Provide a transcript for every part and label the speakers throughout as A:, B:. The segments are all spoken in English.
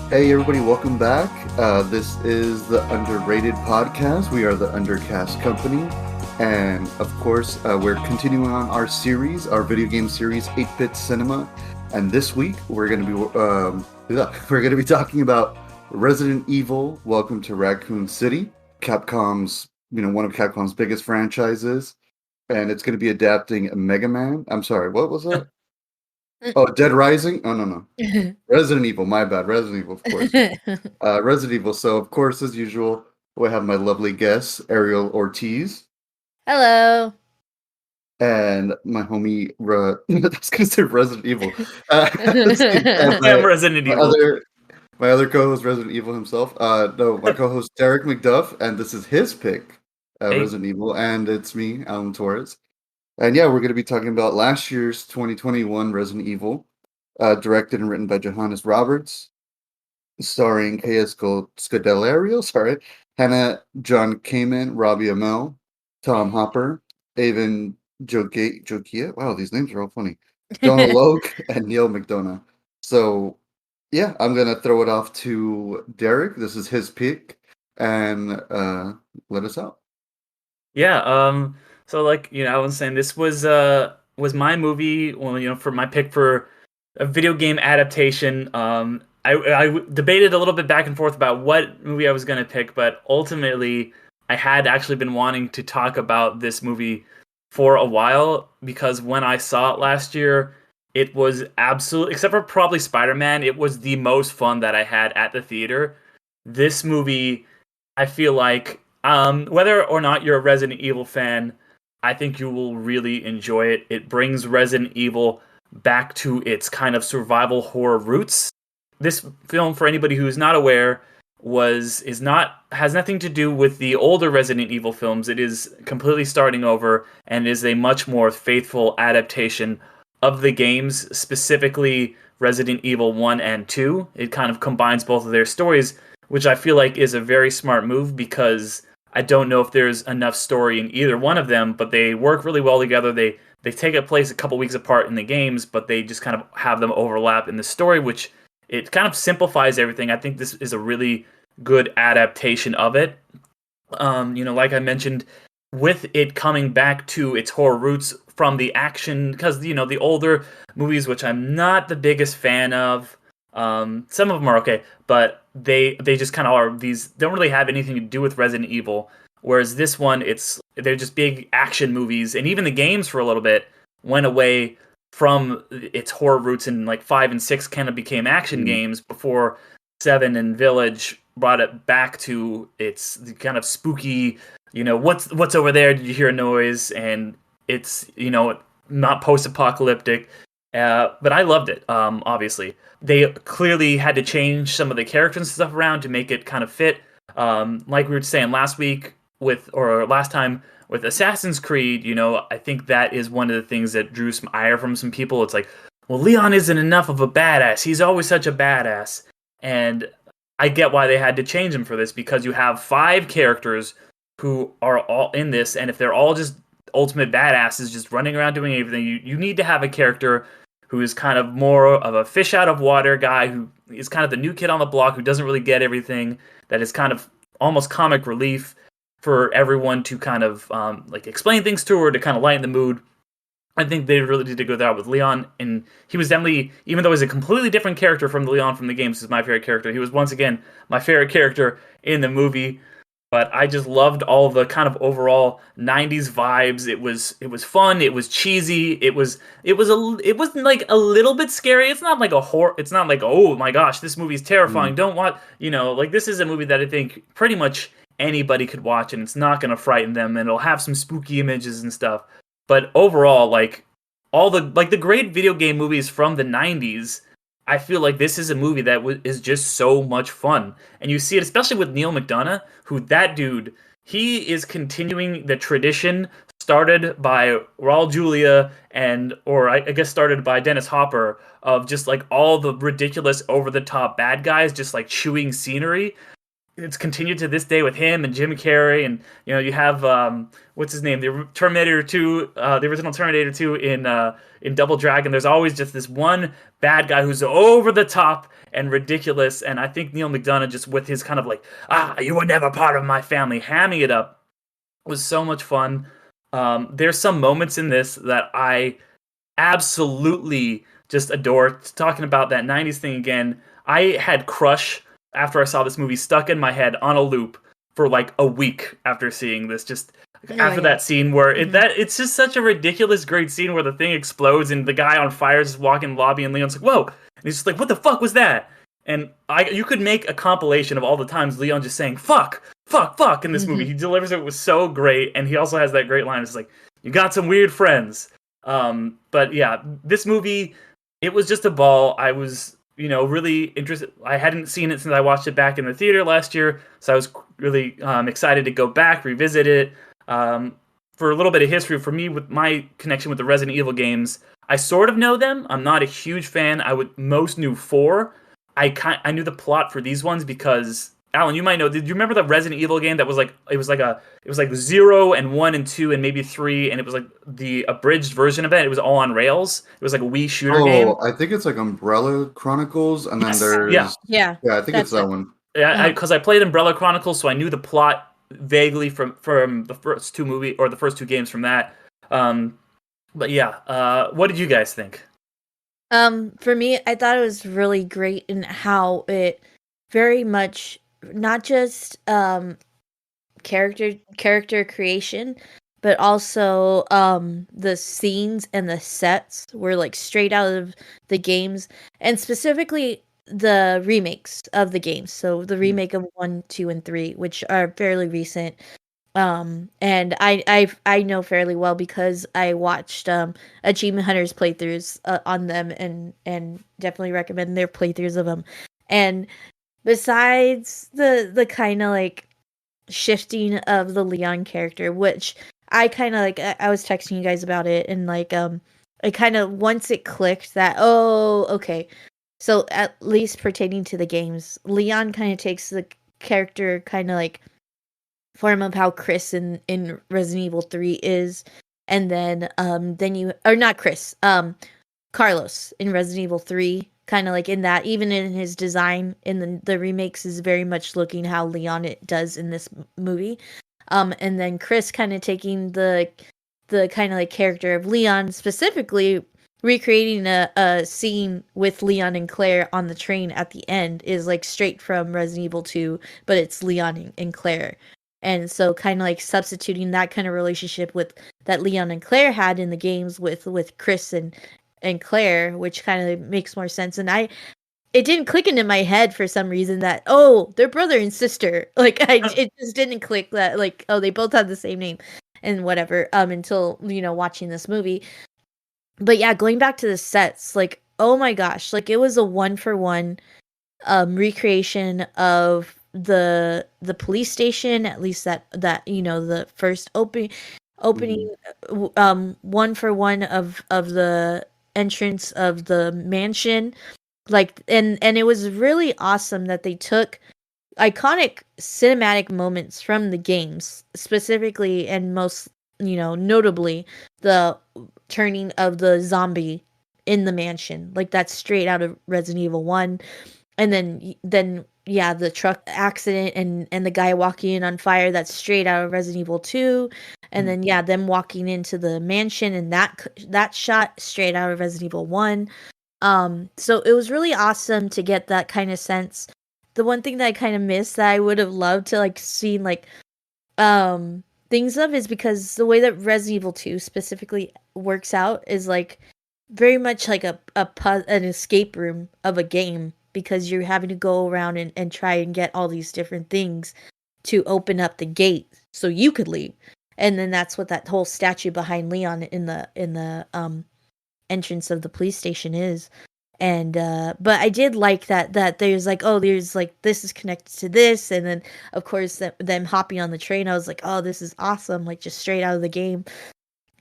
A: Hey everybody, welcome back. This is the Underrated Podcast. We are the Undercast Company. And of course, we're continuing on our series, our video game series, 8-Bit Cinema. And this week, we're going to be we're going to be talking about Resident Evil, Welcome to Raccoon City, Capcom's, one of Capcom's biggest franchises. And it's going to be adapting Mega Man. I'm sorry, what was that? Oh, Dead Rising? Oh, no. Resident Evil, my bad. Resident Evil, of course. Resident Evil. So, of course, as usual, we have my lovely guest, Ariel Ortiz,
B: Hello.
A: and my homie, I was going to say Resident Evil. Let's see,
C: I'm Resident
A: my
C: Evil.
A: my other co-host, Resident Evil himself. No, my co-host, Derick McDuff, and this is his pick,
C: Hey.
A: Resident Evil, and it's me, Alan Torres. And yeah, we're going to be talking about last year's 2021 Resident Evil, directed and written by Johannes Roberts, starring K.S. Scodelario, Hannah John Kamen, Robbie Amell, Tom Hopper, Avon Jokia. Wow, these names are all funny. Donald Logue and Neil McDonough. So, yeah, I'm gonna throw it off to Derick. This is his pick, and let us out.
C: Yeah. So like I was saying, this was my movie. Well, for my pick for a video game adaptation. I debated a little bit back and forth about what movie I was gonna pick, but ultimately I had actually been wanting to talk about this movie for a while because when I saw it last year, it was absolutely, except for probably Spider-Man, it was the most fun that I had at the theater. This movie, I feel like, whether or not you're a Resident Evil fan, I think you will really enjoy it. It brings Resident Evil back to its kind of survival horror roots. This film, for anybody who's not aware, has nothing to do with the older Resident Evil films. It is completely starting over and is a much more faithful adaptation of the games, specifically Resident Evil 1 and 2. It kind of combines both of their stories, which I feel like is a very smart move because I don't know if there's enough story in either one of them, but they work really well together. They take a place a couple weeks apart in the games, but they just kind of have them overlap in the story, which it kind of simplifies everything. I think this is a really good adaptation of it. Like I mentioned, with it coming back to its horror roots from the action, because the older movies, which I'm not the biggest fan of, some of them are okay, but they just kind of are these don't really have anything to do with Resident Evil. Whereas this one, they're just big action movies, and even the games for a little bit went away from its horror roots, and like 5 and 6 kind of became action games before 7 and Village brought it back to its kind of spooky. What's over there? Did you hear a noise? And it's not post-apocalyptic. But I loved it. Obviously, they clearly had to change some of the characters and stuff around to make it kind of fit. Like we were saying last time with Assassin's Creed, I think that is one of the things that drew some ire from some people. It's like, well, Leon isn't enough of a badass. He's always such a badass. And I get why they had to change him for this, because you have 5 characters who are all in this, and if they're all just ultimate badasses just running around doing everything, you need to have a character who is kind of more of a fish out of water guy, who is kind of the new kid on the block, who doesn't really get everything, that is kind of almost comic relief for everyone to kind of explain things to, or to kind of lighten the mood. I think they really did go that with Leon, and he was definitely, even though he's a completely different character from the Leon from the games, is my favorite character. He was once again my favorite character in the movie. But I just loved all the kind of overall '90s vibes. It was fun. It was cheesy. It was like a little bit scary. It's not like a horror. It's not like, oh my gosh, this movie's terrifying. Don't watch. Like this is a movie that I think pretty much anybody could watch, and it's not going to frighten them, and it'll have some spooky images and stuff. But overall, like all the great video game movies from the '90s, I feel like this is a movie that is just so much fun. And you see it especially with Neil McDonough, who that dude, he is continuing the tradition started by Raul Julia or I guess started by Dennis Hopper, of just like all the ridiculous over the top bad guys just like chewing scenery. it's continued to this day with him and Jim Carrey, and you have what's his name, the Terminator 2, the original Terminator 2 in Double Dragon. There's always just this one bad guy who's over the top and ridiculous, and I think Neil McDonough, just with his kind of like, you were never part of my family, hamming it up, was so much fun. There's some moments in this that I absolutely just adore. Talking about that 90s thing again, I had Crush after I saw this movie stuck in my head on a loop for like a week after seeing this. Just after that scene where it's just such a ridiculous great scene where the thing explodes and the guy on fire is just walking in the lobby and Leon's like, whoa, and he's just like, what the fuck was that? And you could make a compilation of all the times Leon just saying fuck, fuck, fuck in this movie. He delivers it was so great, and he also has that great line. It's like, you got some weird friends. But yeah, this movie, it was just a ball. I was, really interested. I hadn't seen it since I watched it back in the theater last year, so I was really excited to go back, revisit it. For a little bit of history, for me, with my connection with the Resident Evil games, I sort of know them. I'm not a huge fan. I would most knew 4. I knew the plot for these ones because, Alan, you might know. Did you remember the Resident Evil game that was like it was like 0 and 1 and 2 and maybe 3, and it was like the abridged version of it. It was all on rails. It was like a Wii shooter game.
A: I think it's like Umbrella Chronicles, and then there's
B: yeah.
A: I think it's that one.
C: Yeah, because I played Umbrella Chronicles, so I knew the plot vaguely from the first 2 or the first 2 games from that. But yeah, what did you guys think?
B: For me, I thought it was really great in how it very much not just character creation, but also the scenes and the sets were like straight out of the games, and specifically the remakes of the games. So the remake of 1, 2, and 3, which are fairly recent. And I know fairly well because I watched Achievement Hunters playthroughs on them, and definitely recommend their playthroughs of them. And besides the kind of like shifting of the Leon character, which I kind of like, I was texting you guys about it, and like I kind of, once it clicked that, oh, okay, so at least pertaining to the games, Leon kind of takes the character kind of like form of how Chris in Resident Evil 3 is, and then you, or not Chris, Carlos in Resident Evil 3, kind of like in that, even in his design in the remakes is very much looking how Leon it does in this movie. And then Chris kind of taking the kind of like character of Leon, specifically recreating a scene with Leon and Claire on the train at the end is like straight from Resident Evil 2, but it's Leon and Claire. And so kind of like substituting that kind of relationship with that Leon and Claire had in the games with Chris and Claire, which kind of makes more sense. And it didn't click into my head for some reason that, oh, they're brother and sister. Like it just didn't click that, like, oh, they both have the same name and whatever, until, watching this movie. But yeah, going back to the sets, like, oh my gosh, like it was a 1-for-1 recreation of the police station, at least that the first opening 1-for-1 of the entrance of the mansion, like, and it was really awesome that they took iconic cinematic moments from the games, specifically and most notably the turning of the zombie in the mansion, like that's straight out of Resident Evil 1. And then yeah, the truck accident and the guy walking in on fire, that's straight out of Resident Evil 2. And then yeah, them walking into the mansion, and that shot straight out of Resident Evil 1. So it was really awesome to get that kind of sense. The one thing that I kind of missed that I would have loved to like see like things of is because the way that Resident Evil 2 specifically works out is like very much like an escape room of a game, because you're having to go around and try and get all these different things to open up the gate so you could leave. And then that's what that whole statue behind Leon in the entrance of the police station is. And but I did like that there's like, oh, there's like, this is connected to this, and then of course them hopping on the train, I was like, oh, this is awesome, like just straight out of the game.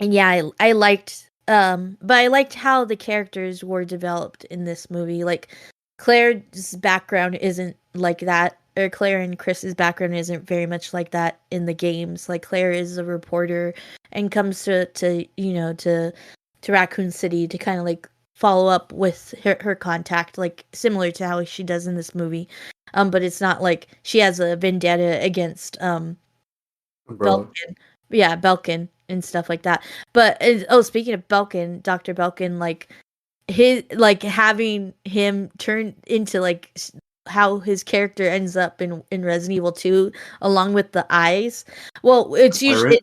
B: And yeah, I liked but I liked how the characters were developed in this movie. Like Claire's background isn't like that Claire and Chris's background isn't very much like that in the games. Like Claire is a reporter and comes to you know to Raccoon City to kind of like follow up with her contact, like similar to how she does in this movie. But it's not like she has a vendetta against
A: Umbrella.
B: Belkin. Yeah, Belkin and stuff like that. But speaking of Belkin, Dr. Belkin, like his like having him turn into like how his character ends up in Resident Evil 2 along with the eyes. Well, it's usually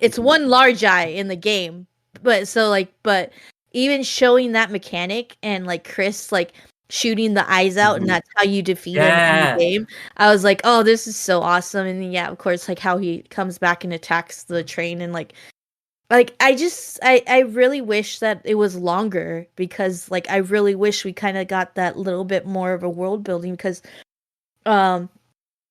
B: it's one large eye in the game. But even showing that mechanic and like Chris like shooting the eyes out and that's how you defeat him in the game. I was like, "Oh, this is so awesome." And then, yeah, of course like how he comes back and attacks the train and like I really wish that it was longer because like I really wish we kind of got that little bit more of a world building because um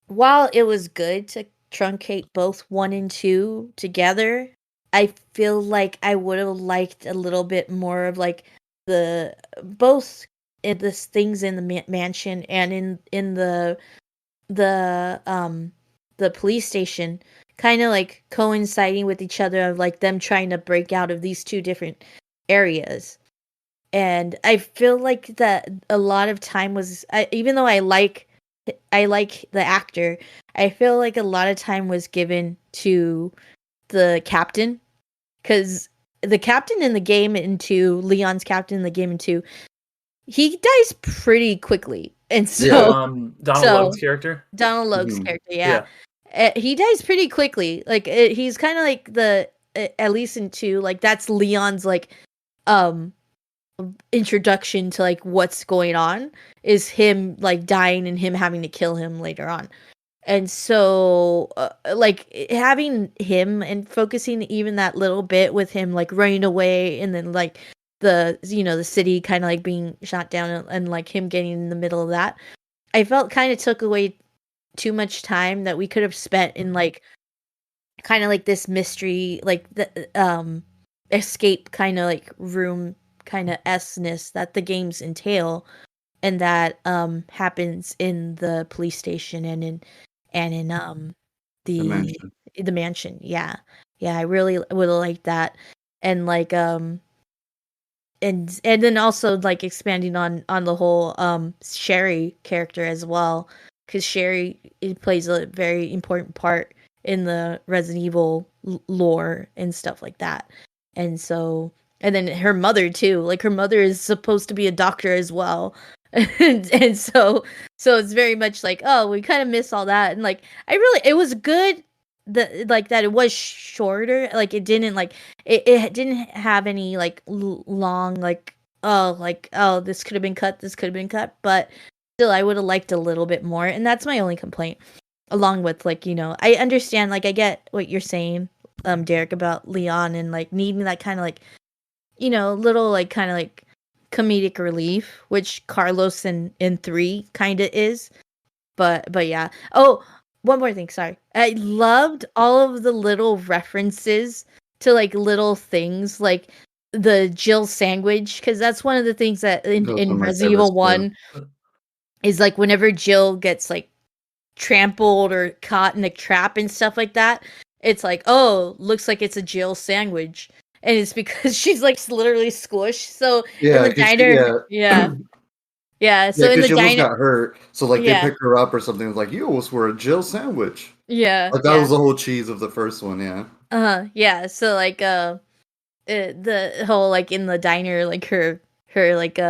B: while it was good to truncate both 1 and 2 together, I feel like I would have liked a little bit more of like the both in the things in the mansion and in the police station kind of like coinciding with each other of like them trying to break out of these two different areas. And I feel like that a lot of time was even though I like the actor, I feel like a lot of time was given to the captain cuz the captain in the game into Leon's captain in the game into he dies pretty quickly. And so
C: Donald Logue's character.
B: Donald Logue's character, yeah. He dies pretty quickly. Like he's kind of like the at least in 2, like that's Leon's like um introduction to like what's going on is him like dying and him having to kill him later on. And so like having him and focusing even that little bit with him like running away and then like the the city kind of like being shot down and like him getting in the middle of that, I felt kind of took away too much time that we could have spent in like kind of like this mystery like the escape kind of like room kind of s-ness that the games entail and that happens in the police station and in the mansion. Yeah, I really would have liked that. And like and then also like expanding on the whole Sherry character as well, because Sherry plays a very important part in the Resident Evil lore and stuff like that. And so and then her mother too, like her mother is supposed to be a doctor as well. And so it's very much like, oh, we kind of miss all that. And like it was good that like that it was shorter, like it didn't like it didn't have any like long like oh this could have been cut, but still I would have liked a little bit more. And that's my only complaint, along with like I understand, like I get what you're saying, Derick, about Leon and like needing that kind of like little like kind of like comedic relief, which Carlos in 3 kind of is. But yeah. Oh, one more thing, sorry. I loved all of the little references to like little things like the Jill sandwich, because that's one of the things that in Resident Evil 1 is like whenever Jill gets like trampled or caught in a trap and stuff like that, it's like, oh, looks like it's a Jill sandwich. And it's because she's like literally squished. So in the diner, so in the
A: she
B: diner,
A: almost got hurt. So like they picked her up or something. It was like, you almost were a Jill sandwich.
B: Yeah,
A: like that was the whole cheese of the first one. Yeah.
B: Yeah. So like the whole like in the diner, like her like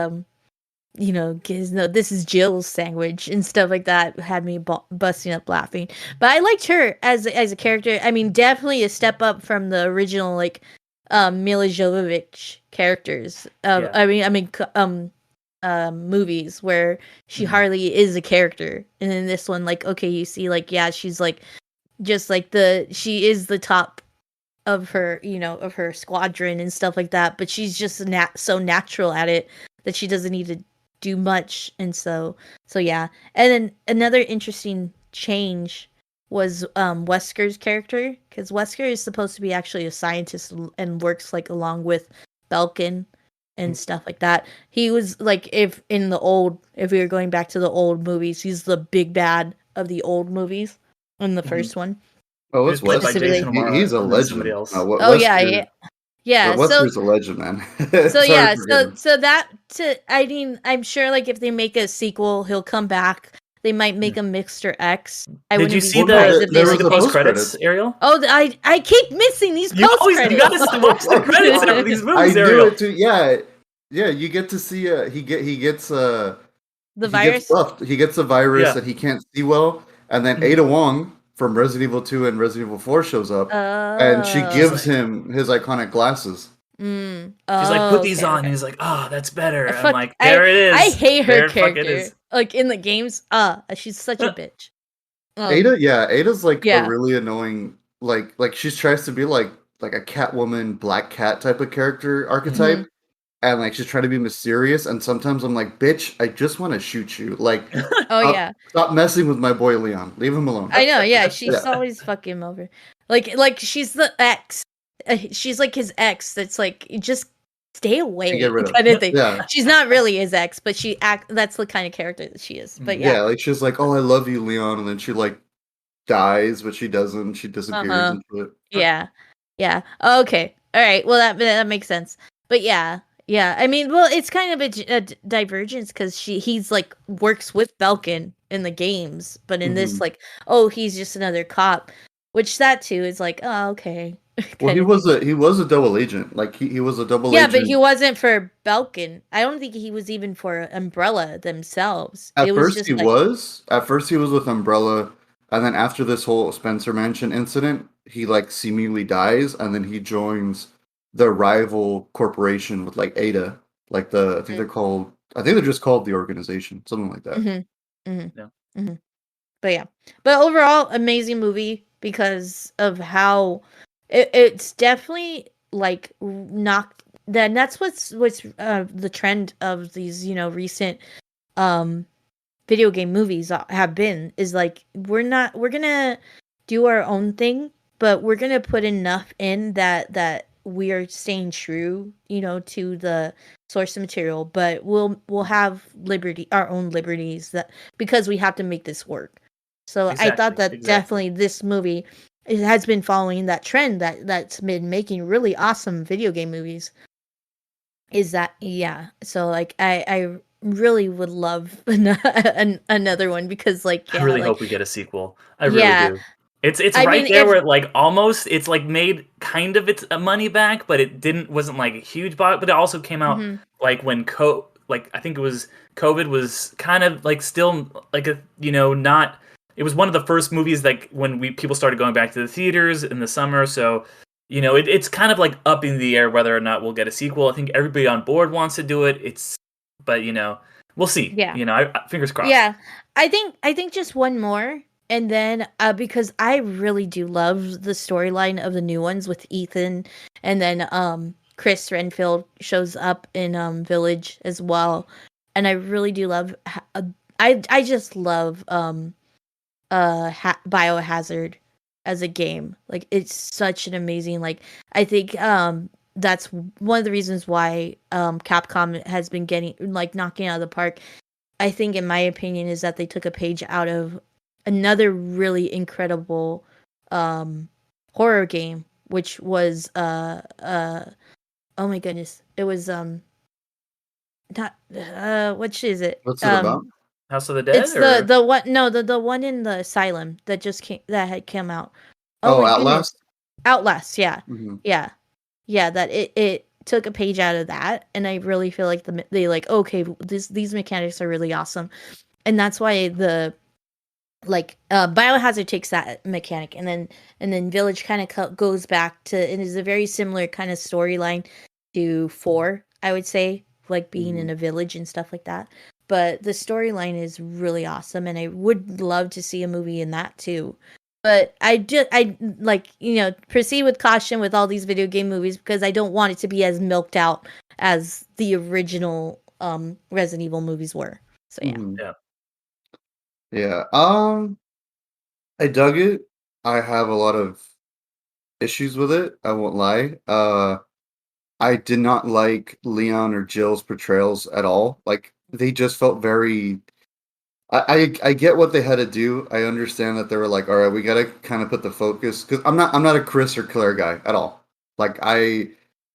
B: this is Jill's sandwich and stuff like that had me busting up laughing. But I liked her as a character. I mean, definitely a step up from the original like Mila Jovovich characters. Movies where she hardly is a character, and in this one, like, okay, you see, like, yeah, she's like just like she is the top of her, of her squadron and stuff like that, but she's just so natural at it that she doesn't need to do much. And so yeah. And then another interesting change was Wesker's character, because Wesker is supposed to be actually a scientist and works like along with Belkin and stuff like that. He was like, if we were going back to the old movies, he's the big bad of the old movies in the
C: Mhm.
B: first one.
A: Oh,
C: He
A: it's
C: was played by
A: Wesker.
B: Specifically.
C: Jason
A: He's
C: Momoa
A: a
C: and then somebody
A: legend.
C: else.
B: Oh yeah, yeah. Yeah, so
A: Wesker's a legend, man.
B: so
A: Sorry
B: yeah,
A: for
B: so
A: getting.
B: so that to I mean, I'm sure like if they make a sequel, he'll come back. They might make him Mr. X. I
C: Did
B: wouldn't
C: you
B: be
C: see
B: surprised
C: the
B: if
C: Did
B: they
C: you see
A: was
C: the
A: a
C: post
A: post-credits.
C: credits, Ariel?
B: Oh, I keep missing these
C: You
B: post
C: always
B: credits.
C: you gotta watch the credits
A: Oh,
C: for these
A: I
C: movies,
A: do
C: Ariel.
A: it too. Yeah, yeah. You get to see.
B: The
A: He gets
B: virus.
A: buffed. He gets a virus
C: Yeah.
A: that he can't see well, and then
C: Mhm.
A: Ada Wong from Resident Evil 2 and Resident Evil 4 shows up, and she
C: She's
B: Oh.
A: gives
C: like,
A: him his iconic glasses.
C: she's like, put
B: Oh,
C: these
B: okay,
C: on,
B: okay.
C: and he's like, oh, that's better. I'm
B: Fuck,
C: like, there it
B: I
C: is.
B: hate her
C: There fuck it
B: character.
C: is.
B: Like in the games, she's such a bitch.
A: Ada, yeah, Ada's like a
B: Yeah.
A: really annoying. Like she tries to be like a Catwoman, Black Cat type of character archetype,
B: Mhm.
A: and like she's trying to be mysterious. And sometimes I'm like, bitch, I just want to shoot you. Like,
B: Oh yeah.
A: stop messing with my boy Leon. Leave him alone.
B: I know, yeah,
A: Yeah.
B: she's always fucking him over. Like she's the ex. She's like his ex that's like just stay
A: And get
B: away
A: rid of.
B: kind of thing.
A: Yeah.
B: She's not really his ex, but that's the kind of character that she is. But yeah.
A: Yeah, like she's like, "Oh, I love you, Leon," and then she like dies, but she doesn't. She disappears
B: Uh-huh.
A: into it.
B: Yeah. Yeah. Okay. All right. Well, that makes sense. But yeah. Yeah. I mean, well, it's kind of a divergence because he's like works with Belkin in the games, but in this,
A: Mhm.
B: like, oh, he's just another cop, which that too is like, oh, okay.
A: Well,
B: kind of thing.
A: he was a double agent. Like he was a double
B: Yeah, but he
A: agent.
B: wasn't for Belkin. I don't think he was even for Umbrella themselves. It
A: At
B: was
A: first
B: just
A: he
B: like,
A: was. At first he was with Umbrella, and then after this whole Spencer Mansion incident, he like seemingly dies, and then he joins the rival corporation with like Ada. Like I think they're called. I think they're just called the organization, something like that.
B: mm-hmm, mm-hmm,
C: Yeah.
B: mm-hmm. But yeah, but overall, amazing movie because of how it's definitely like knocked. Then that's what's the trend of these recent um video game movies have been is like we're gonna do our own thing, but we're gonna put enough in that we are staying true, to the source material, but we'll have our own liberties that because we have to make this work. So I thought that
C: Exactly.
B: definitely this movie it has been following that trend that's been making really awesome video game movies. Is that yeah? So like I really would love another one because like
C: I
B: yeah
C: really
B: like
C: hope we get a sequel. I really
B: yeah
C: do. It's
B: I
C: right
B: mean
C: there
B: if
C: where like almost it's like made kind of its money back, but it wasn't like a huge bot. But it also came out
B: mhm,
C: like when like I think it was COVID was kind of like still like a not. It was one of the first movies like when people started going back to the theaters in the summer. So it's kind of like up in the air whether or not we'll get a sequel. I think everybody on board wants to do it. But we'll see.
B: yeah
C: Fingers crossed.
B: yeah I think just one more and then because I really do love the storyline of the new ones with Ethan and then Chris Renfield shows up in Village as well and I really do love I just love Biohazard as a game. Like it's such an amazing like I think that's one of the reasons why Capcom has been getting like knocking out of the park. I think in my opinion is that they took a page out of another really incredible horror game which was oh my goodness. It was not which is it?
A: What's it about?
C: House of the Dead
B: It's the
C: or
B: the one no the one in the asylum that just had come out. Oh
A: Oh,
B: my goodness.
A: Outlast.
B: Outlast, yeah.
A: Hmm.
B: Yeah. Yeah, that it took a page out of that and I really feel like they like okay, these mechanics are really awesome. And that's why the like Biohazard takes that mechanic and then Village kind of goes back to it is a very similar kind of storyline to 4, I would say, like being in
A: Hmm.
B: a village and stuff like that. But the storyline is really awesome and I would love to see a movie in that too. But I like, proceed with caution with all these video game movies because I don't want it to be as milked out as the original Resident Evil movies were. So yeah.
A: Hmm.
C: yeah.
A: Yeah. I dug it. I have a lot of issues with it. I won't lie. I did not like Leon or Jill's portrayals at all. Like they just felt very I get what they had to do. I understand that they were like, all right, we got to kind of put the focus because I'm not a Chris or Claire guy at all. Like I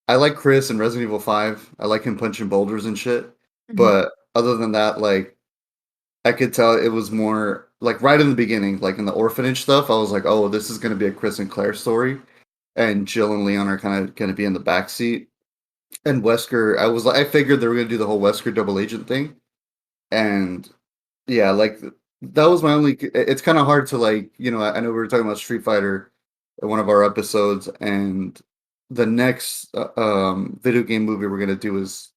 A: like Chris in Resident Evil 5. I like him punching boulders and shit.
B: Mhm.
A: But other than that, like I could tell it was more like right in the beginning, like in the orphanage stuff. I was like, oh, this is going to be a Chris and Claire story, and Jill and Leon are kind of going to be in the backseat. And Wesker, I figured they were going to do the whole Wesker double agent thing, and yeah, like that was my only. It's kind of hard to like, I know we were talking about Street Fighter in one of our episodes, and the next video game movie we're gonna do is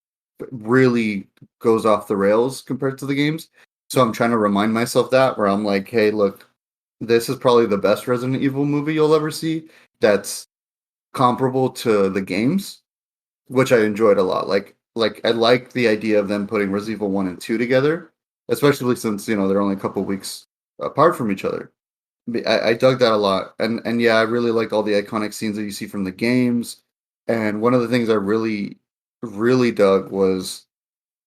A: really goes off the rails compared to the games. So I'm trying to remind myself that where I'm like, hey, look, this is probably the best Resident Evil movie you'll ever see. That's comparable to the games, which I enjoyed a lot. Like I like the idea of them putting Resident Evil 1 and 2 together, especially since, they're only a couple weeks apart from each other. I dug that a lot. And yeah, I really liked all the iconic scenes that you see from the games. And one of the things I really, really dug was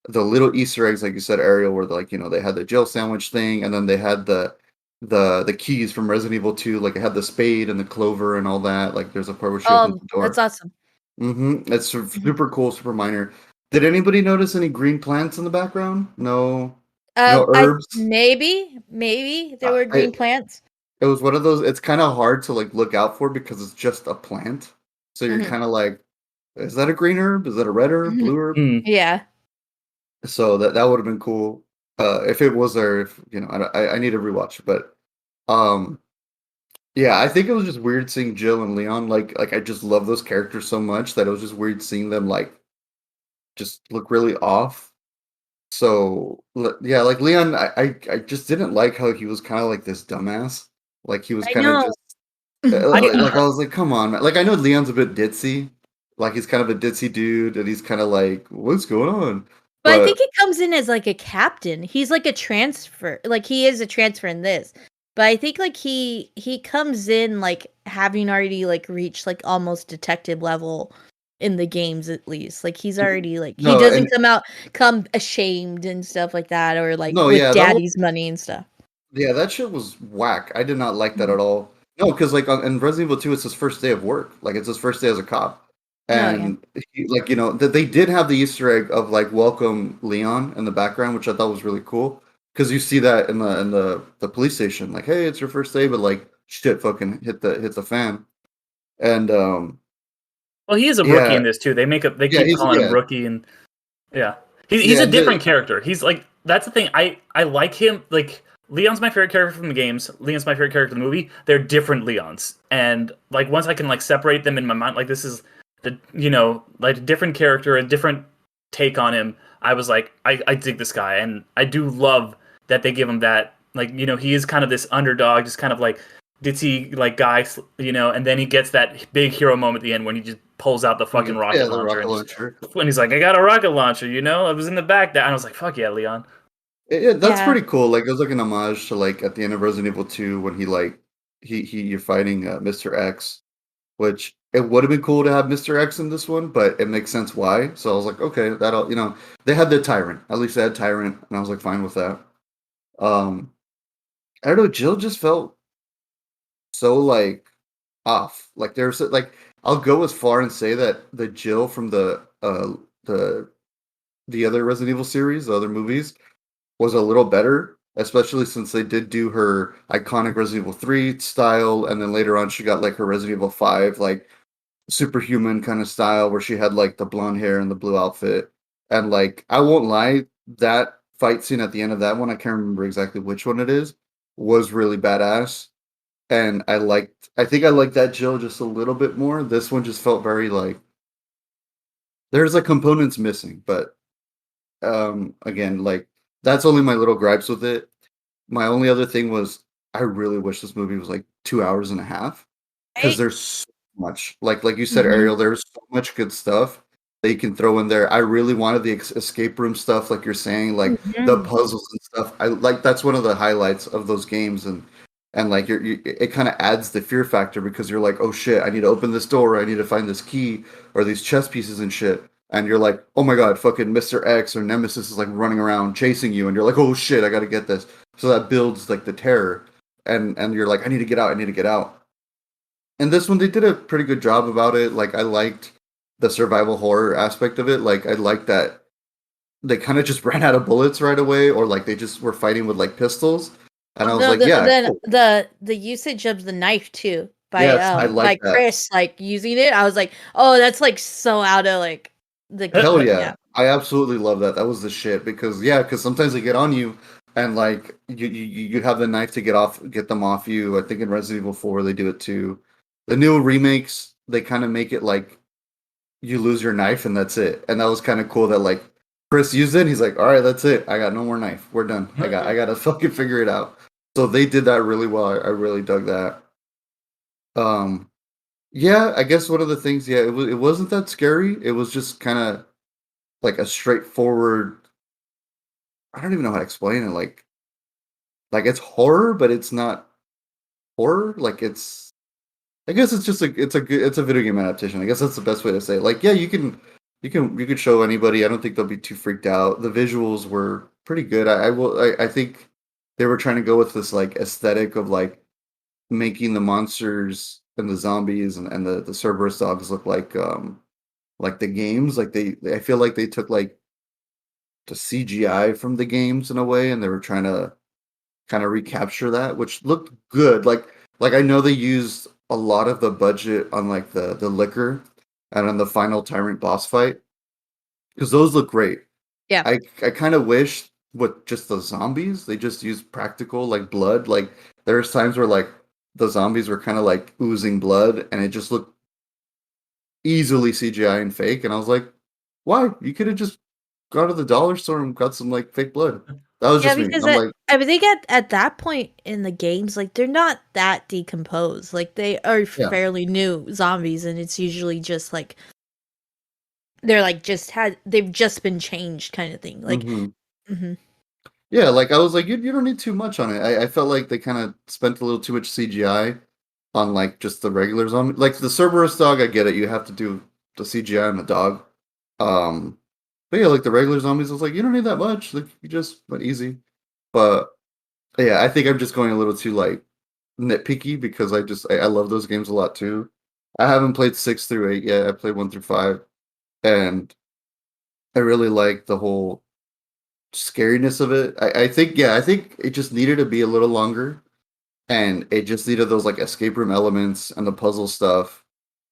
A: the little Easter eggs, like you said, Ariel, where like, they had the Jill sandwich thing, and then they had the keys from Resident Evil 2, like it had the spade and the clover and all that. Like there's a part where she opens the
B: That's
A: door.
B: awesome.
A: It's
B: Mhm.
A: super cool, super minor. Did anybody notice any green plants in the background? No, no
B: I
A: herbs.
B: maybe there were
A: I
B: green plants.
A: It was one of those. It's kind of hard to like look out for because it's just a plant. So you're
B: Mhm.
A: kind of like, is that a green herb? Is that a red herb?
B: Mhm.
A: Blue herb?
C: Hmm.
B: Yeah.
A: So that would have been cool if it was there. If I need to rewatch, but um, yeah, I think it was just weird seeing Jill and Leon. Like I just love those characters so much that it was just weird seeing them like just look really off. So yeah, like Leon, I just didn't like how he was kind of like this dumbass. Like he was
B: I
A: kind of
B: know.
A: just
C: I
A: like I was like, come on, man. Like I know Leon's a bit ditzy, like he's kind of a ditzy dude, and he's kind of like, what's going on?
B: But I think
A: But
B: he comes in as like a captain. He's like a transfer. Like he is a transfer in this. But I think like he comes in like having already like reached like almost detective level in the games at least. Like he's already like he
A: no,
B: doesn't
A: and
B: come ashamed and stuff like that or like
A: no,
B: with
A: yeah,
B: daddy's money and stuff.
A: yeah, that shit was whack. I did not like that
B: Mhm.
A: at all. No, because like in Resident Evil 2, it's his first day of work. Like it's his first day as a cop,
B: No, yeah.
A: and like that they did have the Easter egg of like welcome Leon in the background, which I thought was really cool because you see that in the police station, like, hey, it's your first day, but like shit, fucking hit the fan, and
C: well, he is a rookie
A: yeah,
C: in this too. They
A: yeah,
C: keep calling him rookie, and yeah, he's
A: yeah,
C: a
A: and
C: different character. He's like that's the thing. I like him. Like Leon's my favorite character from the games. Leon's my favorite character in the movie. They're different Leons, and like once I can like separate them in my mind, like this is the like a different character, a different take on him. I was like, I dig this guy, and I do love that they give him that. Like he is kind of this underdog, just kind of like ditzy like guy, and then he gets that big hero moment at the end when he just pulls out the fucking
A: yeah,
C: rocket
A: the
C: launcher
A: rocket
C: and just
A: launcher.
C: when he's like, I got a rocket launcher, I was in the back there, and I was like, fuck yeah, Leon.
A: Yeah, that's
B: Yeah.
A: pretty cool. Like it was like an homage to like at the end of Resident Evil 2 when he like you're fighting Mr. X, which it would have been cool to have Mr. X in this one, but it makes sense why. So I was like, okay, that'll they had the Tyrant. At least they had Tyrant, and I was like fine with that. Um I don't know, Jill just felt so like off. Like there's like I'll go as far and say that the Jill from the the other Resident Evil series, the other movies, was a little better, especially since they did do her iconic Resident Evil 3 style, and then later on she got like her Resident Evil 5 like superhuman kind of style where she had like the blonde hair and the blue outfit. And like I won't lie, that fight scene at the end of that one, I can't remember exactly which one it is, was really badass. And I think I liked that Jill just a little bit more. This one just felt very like there's like components missing, but again, like that's only my little gripes with it. My only other thing was I really wish this movie was like 2 hours and a half because
B: Right?
A: there's so much. Like you said,
B: Mhm.
A: Ariel, there's so much good stuff that you can throw in there. I really wanted the escape room stuff, like you're saying, like the
B: Mhm.
A: puzzles and stuff. I like that's one of the highlights of those games, and like it kind of adds the fear factor because you're like, oh shit, I need to open this door, I need to find this key or these chess pieces and shit. and you're like, oh my god, fucking Mr. X or Nemesis is like running around chasing you, and you're like, oh shit, I gotta get this. So that builds like the terror, and you're like, I need to get out, I need to get out. And this one, they did a pretty good job about it. Like, I liked the survival horror aspect of it. Like, I liked that they kind of just ran out of bullets right away, or like they just were fighting with like pistols. And I was like, yeah,
B: then
A: cool.
B: the usage of the knife too
A: Yes, I
B: by
A: like that.
B: Chris like using it. I was like, oh, that's like so out of like the
A: Hell
B: like
A: yeah.
B: yeah.
A: I absolutely love that. That was the shit because yeah, because sometimes they get on you and like you have the knife to get them off you. I think in Resident Evil 4 they do it too. The new remakes, they kind of make it like you lose your knife and that's it. And that was kind of cool that like Chris used it and he's like, all right, that's it. I got no more knife. We're done. I gotta fucking figure it out. So they did that really well. I really dug that. Um yeah, I guess one of the things, yeah, it wasn't that scary. It was just kind of like a straightforward. I don't even know how to explain it. Like it's horror, but it's not horror. Like it's. I guess it's just it's a video game adaptation. I guess that's the best way to say it. Like yeah, you could show anybody. I don't think they'll be too freaked out. The visuals were pretty good. I think they were trying to go with this like aesthetic of like making the monsters and the zombies and the Cerberus dogs look like the games. Like I feel like they took like the CGI from the games in a way, and they were trying to kind of recapture that, which looked good. Like I know they used a lot of the budget on like the liquor and on the final tyrant boss fight because those look great.
B: Yeah.
A: I kind of wish with just the zombies they just used practical like blood. Like there's times where like the zombies were kind of like oozing blood and it just looked easily CGI and fake. And I was like, why? You could have just gone to the dollar store and got some like fake blood. That was
B: Yeah,
A: just me.
B: because
A: I'm like,
B: I mean, they get at that point in the games, like they're not that decomposed. Like they are
A: yeah.
B: fairly new zombies, and it's usually just like they're like they've just been changed, kind of thing. Like,
A: Hmm.
B: hmm
A: Yeah, like I was like, you don't need too much on it. I felt like they kind of spent a little too much CGI on like just the regular zombie. Like the Cerberus dog, I get it. You have to do the CGI on the dog. Um, but yeah, like the regular zombies, I was like, you don't need that much. Like you just went easy. But yeah, I think I'm just going a little too like nitpicky because I love those games a lot too. I haven't played 6 through 8 yet. I played 1 through 5, and I really like the whole scariness of it. I think it just needed to be a little longer, and it just needed those like escape room elements and the puzzle stuff.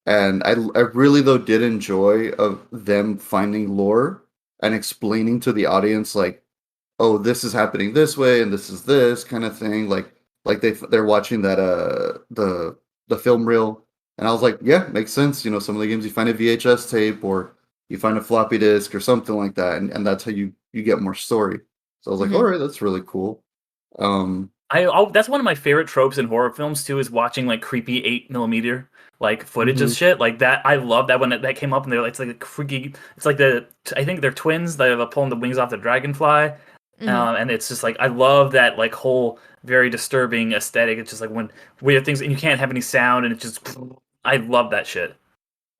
A: And I really though did enjoy of them finding lore and explaining to the audience like, oh, this is happening this way and this is this kind of thing. Like they're watching that the film reel, and I was like, yeah, makes sense. You know, some of the games you find a VHS tape or you find a floppy disk or something like that, and that's how you get more story. So I was like, all
B: hmm
A: right, that's really cool. Um,
C: That's one of my favorite tropes in horror films too, is watching like creepy 8 millimeter like footage of
A: mhm.
C: shit like that. I love that when that came up and they're like, it's like a freaky. It's like I think they're twins. They're pulling the wings off the dragonfly,
B: hmm
C: and it's just like I love that like whole very disturbing aesthetic. It's just like when weird things and you can't have any sound and it just. I love that shit.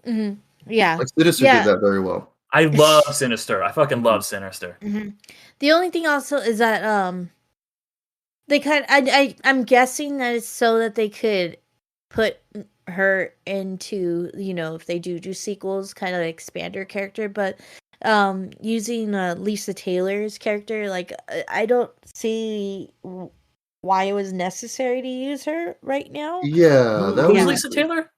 B: hmm Yeah,
A: Like Sinister did
B: yeah.
A: that very well.
C: I love Sinister. I fucking
A: Mhm.
C: love Sinister.
B: hmm The only thing also is that they kind I'm guessing that it's so that they could put her into, if they do sequels, kind of expand her character, but using Lisa Taylor's character, like I don't see why it was necessary to use her right now.
A: Yeah, that
C: Who's
B: Yeah,
A: was
C: Lisa Taylor?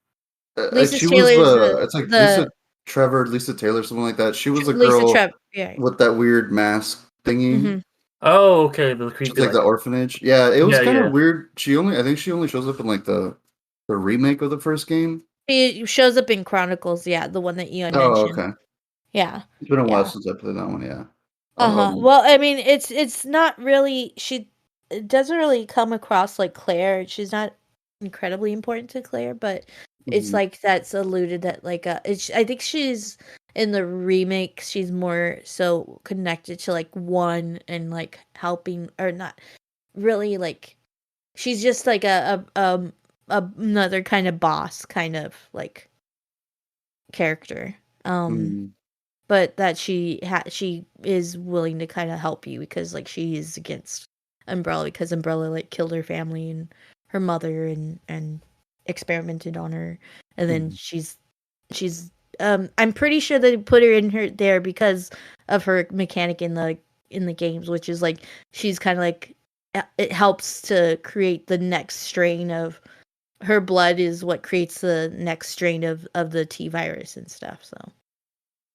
B: Lisa
A: she was
B: Taylor's
A: it's like Lisa
B: the
A: Trevor, Lisa Taylor, something like that. She was a
B: Lisa
A: girl
B: Trev. Yeah.
A: with that weird mask thingy.
B: hmm
C: Oh, okay, the
A: Just
C: creepy
A: like
C: like
A: the orphanage. Yeah, it was
C: yeah,
A: kind of
C: yeah.
A: weird. I think she only shows up in like the remake of the first game.
B: She shows up in Chronicles. Yeah, the one that you had
A: Oh,
B: mentioned.
A: okay.
B: Yeah.
A: It's been a while
B: Yeah.
A: since I played that one. Yeah.
B: Uh-huh.
A: Um.
B: Well, I mean, it's not really it doesn't really come across like Claire. She's not incredibly important to Claire, but it's
A: Mhm.
B: like that's alluded that like I think she's in the remake, she's more so connected to like one and like helping or not really like she's just like another kind of boss kind of like character.
A: Mhm.
B: but that she is willing to kind of help you because like she is against Umbrella because Umbrella like killed her family and her mother and experimented on her, and then she's I'm pretty sure they put her in her there because of her mechanic in the games, which is like she's kind of like it helps to create the next strain of her blood is what creates the next strain of the T virus and stuff. So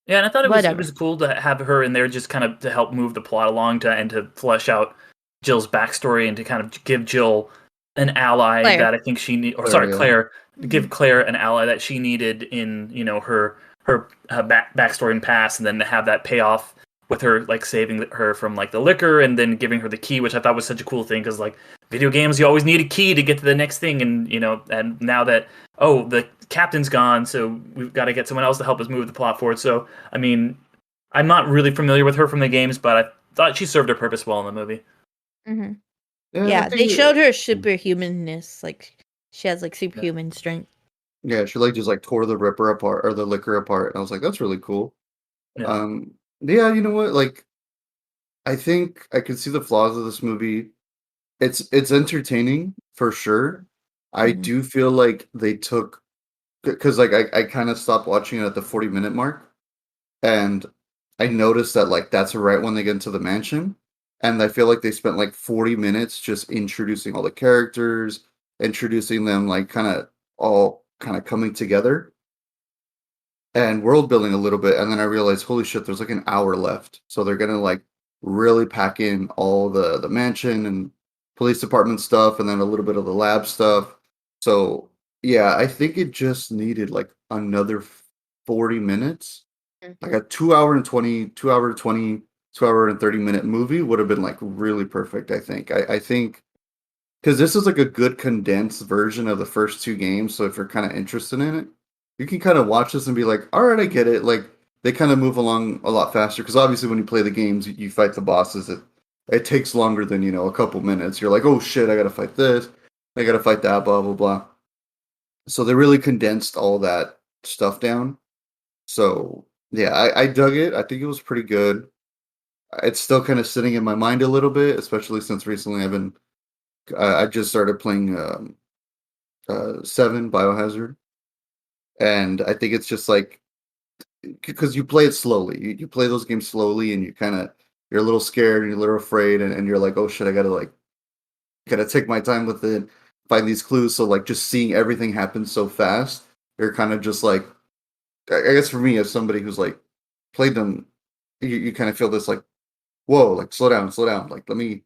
C: Yeah, and I thought it
B: whatever.
C: was cool to have her in there just kind of to help move the plot along and to flesh out Jill's backstory and to kind of give Jill an ally
B: Claire.
C: that I think she need, or
A: Claire,
C: sorry,
A: yeah.
C: Claire, give Claire an ally that she needed in her backstory and past, and then to have that payoff with her like saving her from like the liquor and then giving her the key, which I thought was such a cool thing because like video games, you always need a key to get to the next thing, and and now that the captain's gone, so we've got to get someone else to help us move the plot forward. So I mean, I'm not really familiar with her from the games, but I thought she served her purpose well in the movie.
B: Mm-hmm.
A: I
B: Yeah, they
A: think
B: showed her superhumanness, like she has like
C: Yeah.
B: superhuman strength.
A: yeah, she like just like tore the Ripper apart or the Liquor apart, and I was like, that's really cool.
C: Yeah.
A: Yeah, you know what? Like, I think I can see the flaws of this movie. It's entertaining for sure. I
B: Mhm.
A: do feel like they took because like I kind of stopped watching it at the 40-minute mark, and I noticed that like that's right when they get into the mansion, and I feel like they spent like 40 minutes just introducing all the characters, introducing them like all kind of coming together and world building a little bit, and then I realized, holy shit, there's like an hour left. So they're gonna like really pack in all the mansion and police department stuff, and then a little bit of the lab stuff. So yeah, I think it just needed like another 40 minutes. Like a 2 hour and 20, 2 hour 20, 2 hour and 30-minute movie would have been like really perfect, I think. I think because this is like a good condensed version of the first two games. So if you're kind of interested in it, you can kind of watch this and be like, all right, I get it. Like they kind of move along a lot faster because obviously when you play the games, you fight the bosses. It takes longer than a couple minutes. You're like, oh shit, I gotta fight this, I gotta fight that, blah blah blah. So they really condensed all that stuff down. So yeah, I dug it. I think it was pretty good. It's still kind of sitting in my mind a little bit, especially since recently I just started playing 7 Biohazard, and I think it's just like because you play it slowly. You play those games slowly, and you're a little scared and you're a little afraid, and you're like, oh shit, I gotta take my time with it, find these clues. So like just seeing everything happen so fast, you're kind of just like, I guess for me as somebody who's like played them, you kind of feel this like, whoa, like slow down, like let me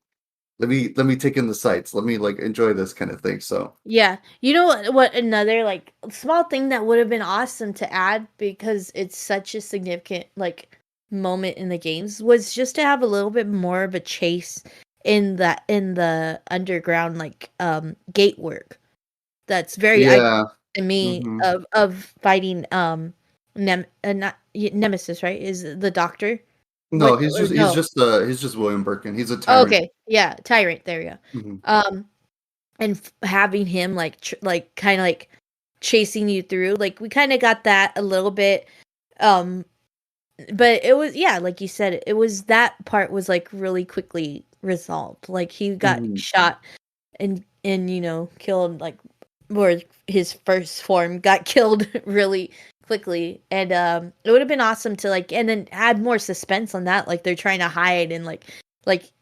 A: take in the sights, let me like enjoy this kind of thing. So
B: Yeah. You know what another like small thing that would have been awesome to add because it's such a significant like moment in the games was just to have a little bit more of a chase in the underground like gate work. That's very
A: yeah.
B: iconic to me
A: Hmm.
B: of fighting not Nemesis, right? Is the doctor?
A: No,
B: What
A: he's
B: or
A: just he's
B: no.
A: just he's just William Birkin. He's a
B: Oh,
A: tyrant.
B: okay. Yeah, Tyrant, there we go.
A: Hmm.
B: And having him like like kind of like chasing you through like we kind of got that a little bit um but it was yeah like you said it was that part was like really quickly resolved like he got
A: Hmm.
B: shot and killed like or his first form got killed really quickly and it would have been awesome to like and then add more suspense on that like they're trying to hide and like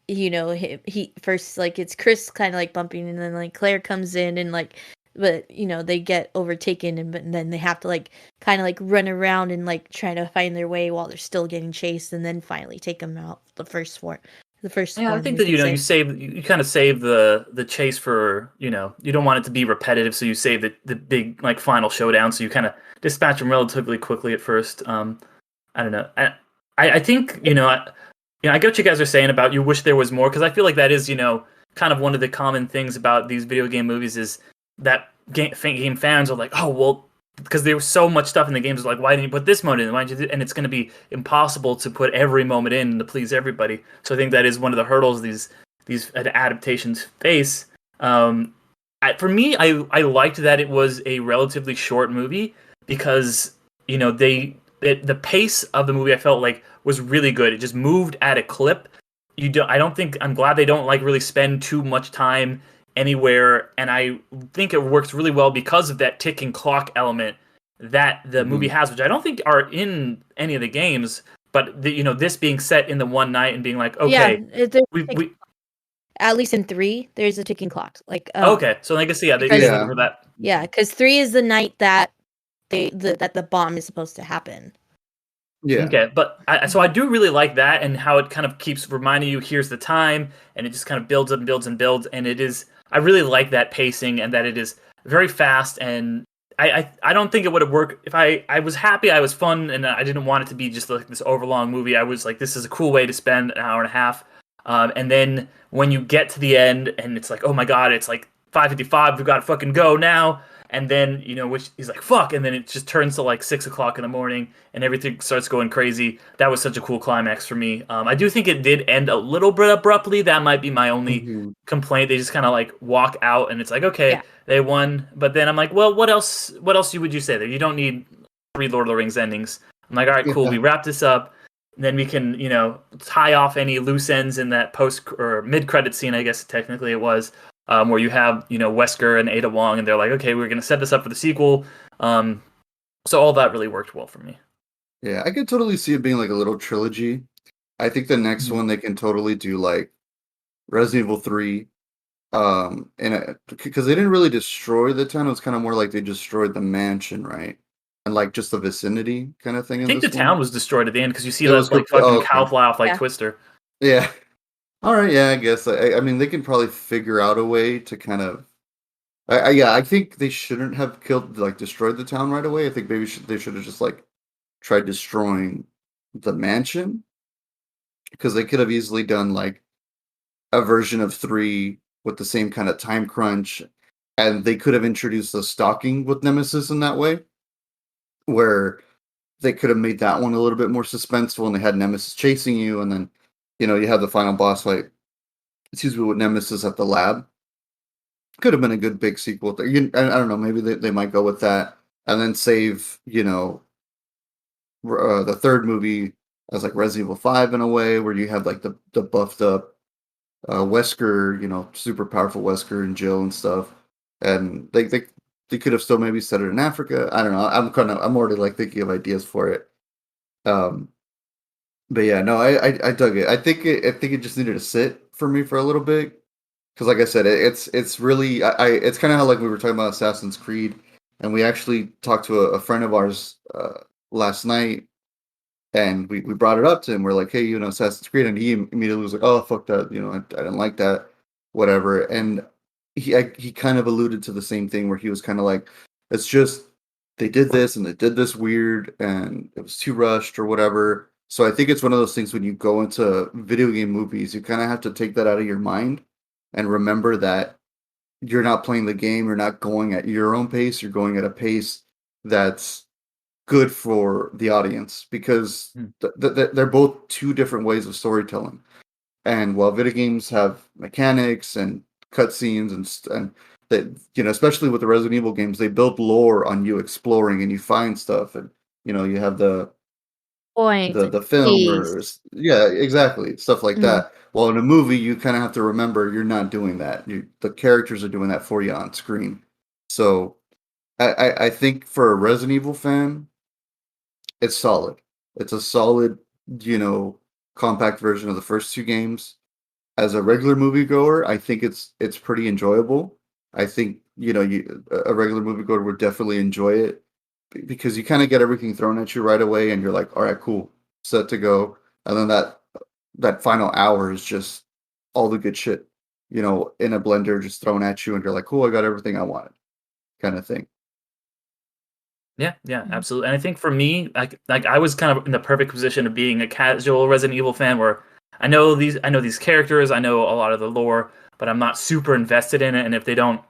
B: he first like it's Chris kind of like bumping and then like Claire comes in and like but they get overtaken and then they have to like kind of like run around and like trying to find their way while they're still getting chased and then finally take them out the first
C: Yeah, I
B: form
C: think
B: you
C: that
B: could say.
C: you kind of save the chase for you don't want it to be repetitive, so you save the big like final showdown, so you kind of dispatch them relatively quickly at first. I don't know. I think I get what you guys are saying about you wish there was more because I feel like that is kind of one of the common things about these video game movies is that game fans are like, oh well, because there was so much stuff in the games like why didn't you put this mode in, why didn't you and it's going to be impossible to put every moment in to please everybody. So I think that is one of the hurdles these adaptations face. For me, I liked that it was a relatively short movie because they the pace of the movie I felt like was really good. It just moved at a clip. I don't think I'm glad they don't like really spend too much time anywhere, and I think it works really well because of that ticking clock element that the movie has, which I don't think are in any of the games. But this being set in the one night and being like, okay, we
B: at least in 3, there's a ticking clock. Like
C: okay, so I guess they did it for that.
B: Yeah, because 3 is the night that that the bomb is supposed to happen.
C: Yeah. Okay, but so I do really like that and how it kind of keeps reminding you here's the time, and it just kind of builds up and builds and builds, and I really like that pacing and that it is very fast, and I don't think it would have worked if I was happy, I was fun, and I didn't want it to be just like this overlong movie. I was like, this is a cool way to spend an hour and a half, and then when you get to the end and it's like, oh my god, it's like 5:55, we've got to fucking go now. And then, which he's like, fuck. And then it just turns to like 6 o'clock in the morning and everything starts going crazy. That was such a cool climax for me. I do think it did end a little bit abruptly. That might be my only complaint. They just kind of like walk out and it's like, okay, they won. But then I'm like, well, what else would you say there? You don't need 3 Lord of the Rings endings. I'm like, all right, cool. We wrap this up. And then we can, tie off any loose ends in that post or mid-credit scene, I guess technically it was. Where you have, Wesker and Ada Wong, and they're like, okay, we're going to set this up for the sequel. So all that really worked well for me.
A: Yeah, I could totally see it being like a little trilogy. I think the next one they can totally do like Resident Evil 3. Because they didn't really destroy the town, it was kind of more like they destroyed the mansion, right? And like just the vicinity kind of thing.
C: I think the town was destroyed at the end because you see those like fucking cow fly off like Twister.
A: Yeah. All right, yeah, I guess. I mean, they can probably figure out a way to kind of. I think they shouldn't have destroyed the town right away. I think maybe they should have just like tried destroying the mansion, because they could have easily done like a version of 3 with the same kind of time crunch, and they could have introduced the stalking with Nemesis in that way, where they could have made that one a little bit more suspenseful, and they had Nemesis chasing you, and then you have the final boss fight, with Nemesis at the lab. Could have been a good big sequel there. I don't know, maybe they might go with that, and then save, the third movie as like Resident Evil 5 in a way, where you have like the buffed up Wesker, super powerful Wesker and Jill and stuff. And they could have still maybe set it in Africa. I don't know. I'm already like thinking of ideas for it. But yeah, no, I dug it. I think it just needed to sit for me for a little bit, because like I said, it's really it's kind of how like we were talking about Assassin's Creed, and we actually talked to a friend of ours last night, and we brought it up to him. We're like, hey, Assassin's Creed, and he immediately was like, oh, fuck that, I didn't like that, whatever. And he kind of alluded to the same thing, where he was kind of like, it's just they did this and they did this weird, and it was too rushed or whatever. So I think it's one of those things when you go into video game movies, you kind of have to take that out of your mind and remember that you're not playing the game, you're not going at your own pace, you're going at a pace that's good for the audience, because they're both two different ways of storytelling. And while video games have mechanics and cutscenes and that, especially with the Resident Evil games, they build lore on you exploring and you find stuff, and you have the film, or exactly, stuff like that. Well, in a movie, you kind of have to remember you're not doing that. The characters are doing that for you on screen. So I think for a Resident Evil fan, it's solid. It's a solid, compact version of the first 2 games. As a regular moviegoer, I think it's pretty enjoyable. I think a regular moviegoer would definitely enjoy it, because you kind of get everything thrown at you right away, and you're like, all right, cool, set to go. And then that final hour is just all the good shit, in a blender, just thrown at you, and you're like, cool, I got everything I wanted, kind of thing.
C: Yeah, absolutely. And I think for me, like I was kind of in the perfect position of being a casual Resident Evil fan, where I know these characters, I know a lot of the lore, but I'm not super invested in it. And if they don't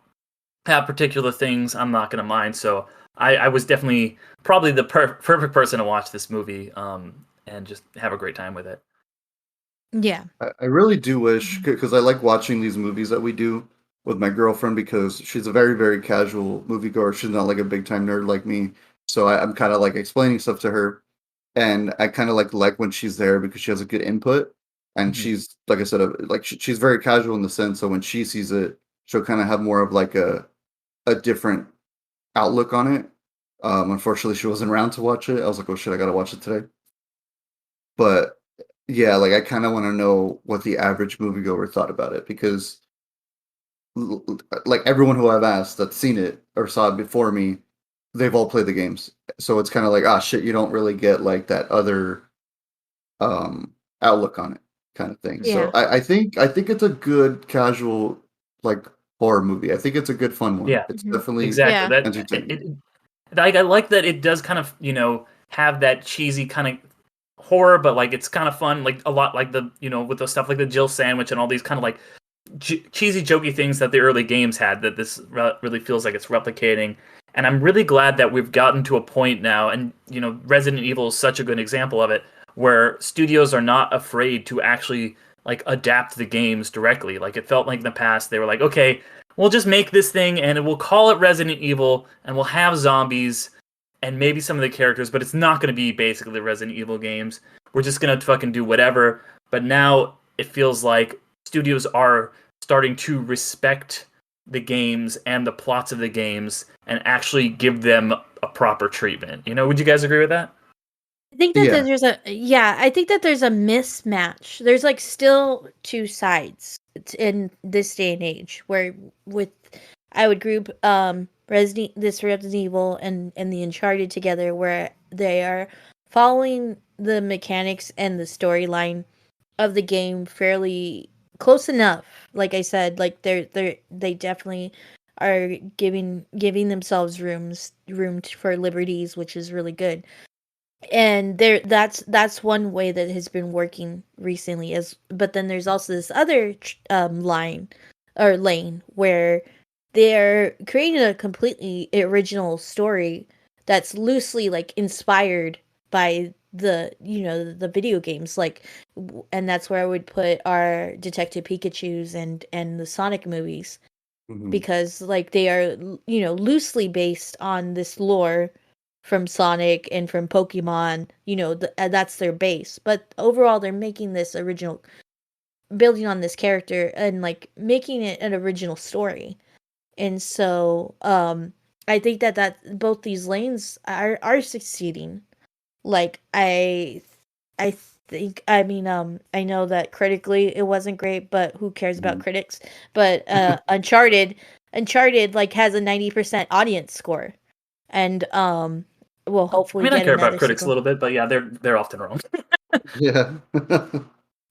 C: have particular things, I'm not going to mind. So I was definitely probably the perfect person to watch this movie, and just have a great time with it.
B: Yeah.
A: I really do wish, because I like watching these movies that we do with my girlfriend, because she's a very, very casual moviegoer. She's not like a big time nerd like me. So I'm kind of like explaining stuff to her. and I kind of like when she's there because she has a good input, and
C: Mhm.
A: she's like I said, like she's very casual in the sense. So when she sees it, she'll kind of have more of like a different outlook on it. Unfortunately, she wasn't around to watch it. I was like, oh shit, I gotta watch it today. But yeah, like I kind of want to know what the average moviegoer thought about it because like everyone who I've asked that's seen it or saw it before me, they've all played the games. So it's kind of like, ah, shit, you don't really get like that other outlook on it kind of thing. So
B: Yeah.
A: I think it's a good casual like horror movie. I think it's a good fun one.
C: Yeah,
A: It's
B: Mhm.
A: definitely
C: exactly.
B: Yeah.
C: That
A: entertaining.
C: like I like that it does kind of have that cheesy kind of horror, but like it's kind of fun, like a lot like the with the stuff like the Jill sandwich and all these kind of like cheesy, jokey things that the early games had. That this really feels like it's replicating, and I'm really glad that we've gotten to a point now, and Resident Evil is such a good example of it, where studios are not afraid to actually like adapt the games directly. Like it felt like in the past they were like, okay, we'll just make this thing and we'll call it Resident Evil, and we'll have zombies and maybe some of the characters, but it's not going to be basically the Resident Evil games. We're just going to fucking do whatever. But now it feels like studios are starting to respect the games and the plots of the games and actually give them a proper treatment. Would you guys agree with that?
B: I think that
A: Yeah.
B: I think that there's a mismatch. There's like still two sides in this day and age where with I would group Resident Evil and the Uncharted together where they are following the mechanics and the storyline of the game fairly close enough. Like I said, like they definitely are giving themselves for liberties, which is really good. And that's one way that has been working recently, as but then there's also this other line or lane where they're creating a completely original story that's loosely like inspired by the video games, like and that's where I would put our Detective Pikachu's and the Sonic movies,
A: Hmm.
B: because like they are loosely based on this lore from Sonic and from Pokemon. That's their base, but overall they're making this original, building on this character and like making it an original story. And so I think that both these lanes are succeeding. Like I think, I mean, I know that critically it wasn't great, but who cares about
A: Hmm.
B: critics? But Uncharted like has a 90% audience score, and we'll
C: I
B: hopefully
C: mean, I
B: get
C: care about
B: another
C: critics a
B: sequel.
C: little bit, but yeah, they're often wrong.
A: Yeah.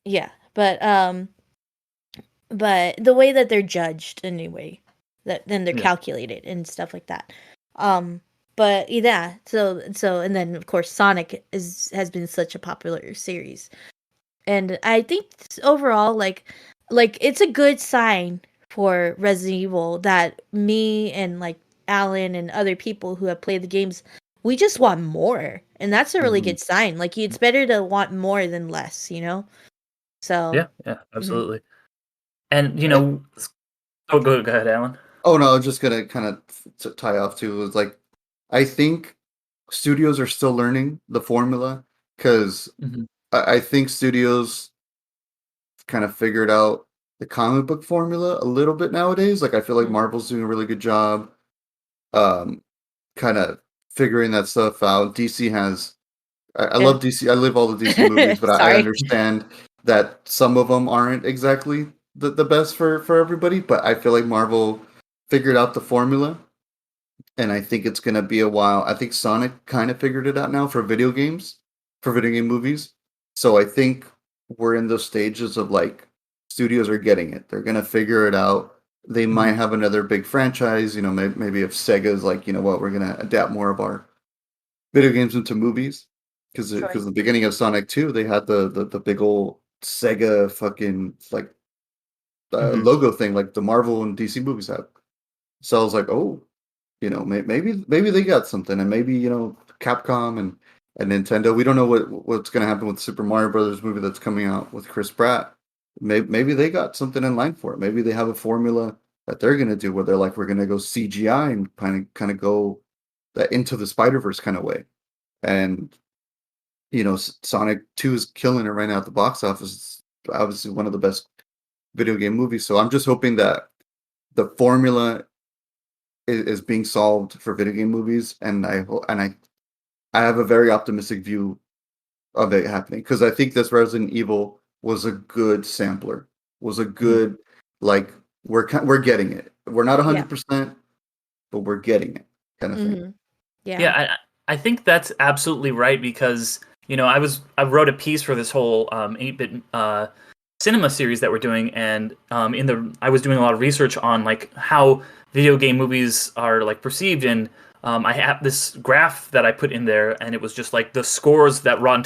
B: Yeah, but the way that they're judged anyway, that then they're
C: Yeah.
B: calculated and stuff like that. Um, but yeah, so and then of course Sonic has been such a popular series. And I think overall, like it's a good sign for Resident Evil that me and like Alan and other people who have played the games, we just want more, and that's a really
A: Hmm.
B: good sign. Like it's better to want more than less. So,
C: Yeah, yeah,
B: mhm.
C: absolutely. And
A: I,
C: oh, go ahead, Alan.
A: oh no, I was just gonna kind of tie off too. Is like I think studios are still learning the formula because
C: Hmm.
A: I think studios kind of figured out the comic book formula a little bit nowadays. Like I feel like
B: Mhm.
A: Marvel's doing a really good job, um, kind of figuring that stuff out. DC has. I
B: Yeah.
A: love DC. I love all the DC movies, but I
B: Sorry.
A: understand that some of them aren't exactly the best for everybody. But I feel like Marvel figured out the formula, and I think it's gonna be a while. I think Sonic kind of figured it out now for video games, for video game movies. So I think we're in those stages of like studios are getting it. They're gonna figure it out. They might
C: Hmm.
A: have another big franchise. Maybe if Sega's like, you know what, we're gonna adapt more of our video games into movies. Because
B: Sure.
A: the beginning of Sonic 2, they had the big old Sega fucking like
C: Hmm.
A: logo thing like the Marvel and DC movies have. So I was like, oh, maybe they got something, and maybe Capcom and Nintendo. We don't know what's going to happen with Super Mario Brothers movie that's coming out with Chris Pratt. Maybe they got something in line for it. Maybe they have a formula that they're going to do where they're like, we're going to go CGI and kind of go that into the Spider Verse kind of way. And Sonic 2 is killing it right now at the box office. It's obviously one of the best video game movies. So I'm just hoping that the formula is being solved for video game movies, and I have a very optimistic view of it happening because I think this Resident Evil was a good sampler, was a good like we're getting it. We're not
B: Yeah.
A: 100%, but we're getting it kind of thing.
B: Mm-hmm. Yeah.
C: Yeah, I think that's absolutely right because I wrote a piece for this whole 8-bit cinema series that we're doing, and I was doing a lot of research on like how video game movies are like perceived, and I have this graph that I put in there, and it was just like the scores that Rotten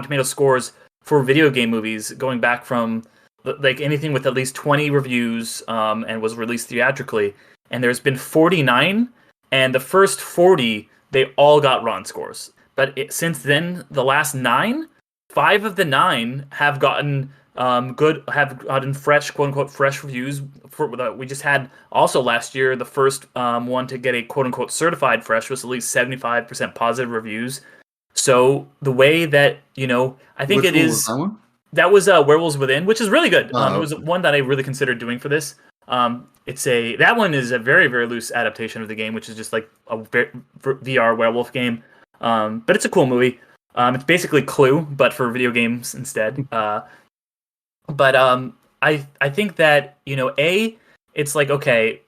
C: Tomato scores for video game movies going back from like anything with at least 20 reviews and was released theatrically, and there's been 49, and the first 40 they all got Rotten scores. But since then, the last 9, 5 of the 9 have gotten have gotten fresh, quote unquote, fresh reviews. We just had also last year the first one to get a quote unquote certified fresh was at least 75% positive reviews. So the way that I think
A: Which
C: it
A: one was
C: is.
A: that one?
C: That was Werewolves Within, which is really good. It was
A: Okay.
C: one that I really considered doing for this. That one is a very, very loose adaptation of the game, which is just like a VR werewolf game. But it's a cool movie. It's basically Clue, but for video games instead. But I think that it's like okay,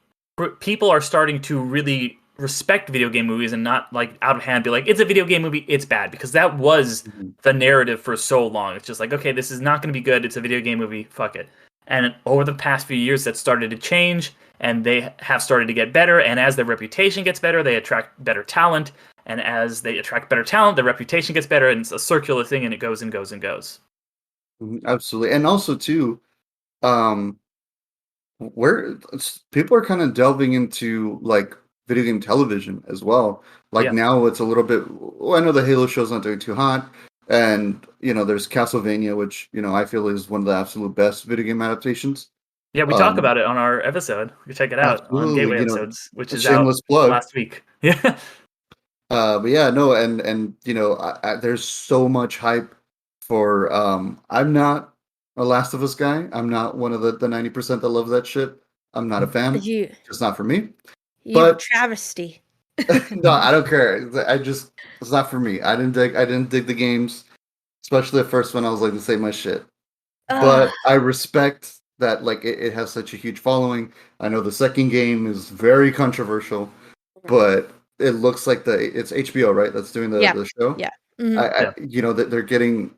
C: people are starting to really respect video game movies and not like out of hand be like it's a video game movie, it's bad, because that was
A: Mhm.
C: the narrative for so long. It's just like okay, this is not going to be good. It's a video game movie. Fuck it. And over the past few years, that started to change, and they have started to get better. And as their reputation gets better, they attract better talent. And as they attract better talent, their reputation gets better, and it's a circular thing, and it goes and goes and goes.
A: Absolutely. And also too, um, people are kind of delving into like video game television as well. Like
C: Yeah.
A: now it's a little bit. Well, I know the Halo show's not doing too hot, and there's Castlevania, which I feel is one of the absolute best video game adaptations.
C: Yeah, we talk
A: Um,
C: about it on our episode. You can check it out on
A: Absolutely,
C: Gateway Episodes, which
A: a
C: is out
A: shameless plug.
C: last week. Yeah.
A: But yeah, no, and there's so much hype for. I'm not a Last of Us guy. I'm not one of the 90% that love that shit. I'm not a fan.
B: You
A: It's not for me.
B: you
A: But
B: travesty.
A: no, I don't care. It's not for me. I didn't dig the games, especially the first one. I was like, this ain't my shit. But I respect that like it has such a huge following. I know the second game is very controversial, but it looks like it's HBO, right? That's doing
B: Yeah.
A: the show.
B: Yeah. Mhm.
C: Yeah.
A: That they're getting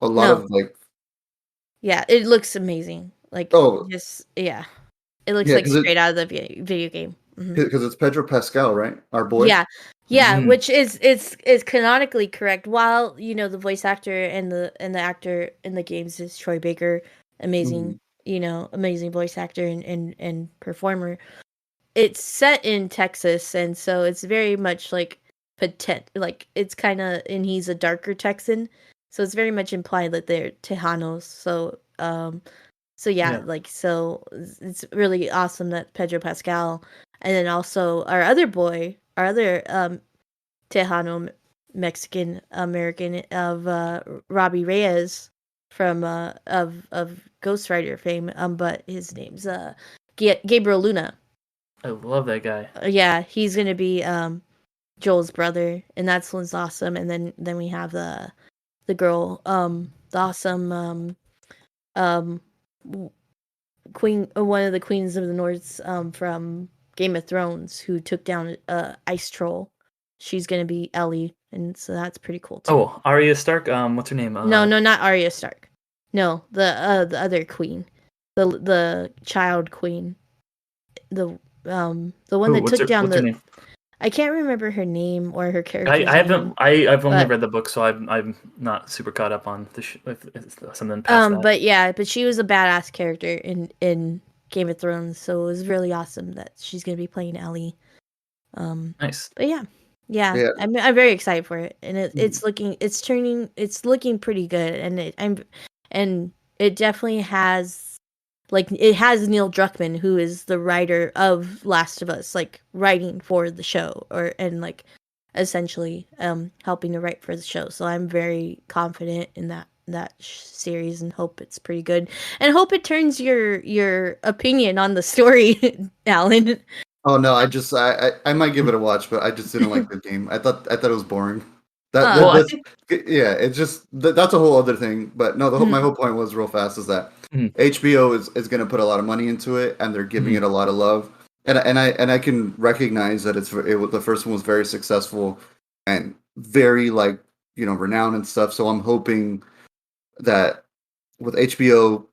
A: a lot
B: No.
A: of like
B: Yeah, it looks amazing. Like
A: oh
B: just yeah. It looks
A: yeah,
B: like straight out of the video game. Mhm.
A: because it's Pedro Pascal, right? Our boy.
B: Yeah. Yeah,
C: Mhm.
B: which is canonically correct. While the voice actor and the actor in the games is Troy Baker, amazing, amazing voice actor and performer. It's set in Texas, and so it's very much like like it's kind of, and he's a darker Texan, so it's very much implied that they're Tejanos. So yeah,
C: Yeah.
B: like so it's really awesome that Pedro Pascal, and then also our other Tejano Mexican American of Robbie Reyes from of Ghost Rider fame, but his name's Gabriel Luna.
C: I love that guy.
B: Yeah, he's gonna be Joel's brother, and that's one's awesome. And then we have the girl, the awesome queen, one of the queens of the North from Game of Thrones, who took down Ice Troll. She's gonna be Ellie, and so that's pretty cool too.
C: Oh, Arya Stark. What's her name?
B: No, not Arya Stark. No, the other queen, the child queen, the one that took down
C: what's her name?
B: I can't remember her name or her character.
C: I've only read the book, so I'm not super caught up on something past that.
B: But yeah, but she was a badass character in Game of Thrones, so it was really awesome that she's gonna be playing Ellie.
C: Nice.
B: But yeah. I'm very excited for it, and it's looking pretty good, and it definitely has. Like, it has Neil Druckmann, who is the writer of Last of Us, like, writing for the show, essentially helping to write for the show. So I'm very confident in that series and hope it's pretty good, and hope it turns your opinion on the story, Alan.
A: Oh no, I might give it a watch, but I just didn't like the game. I thought it was boring.
C: Well, I
B: Uh,
C: think
A: Yeah, it's just that's a whole other thing. But no, my
B: mhm,
A: whole point was real fast is that
C: Mhm.
A: HBO is going to put a lot of money into it, and they're giving
C: Mhm.
A: it a lot of love. And I can recognize that the first one was very successful and very like renowned and stuff. So I'm hoping that with HBO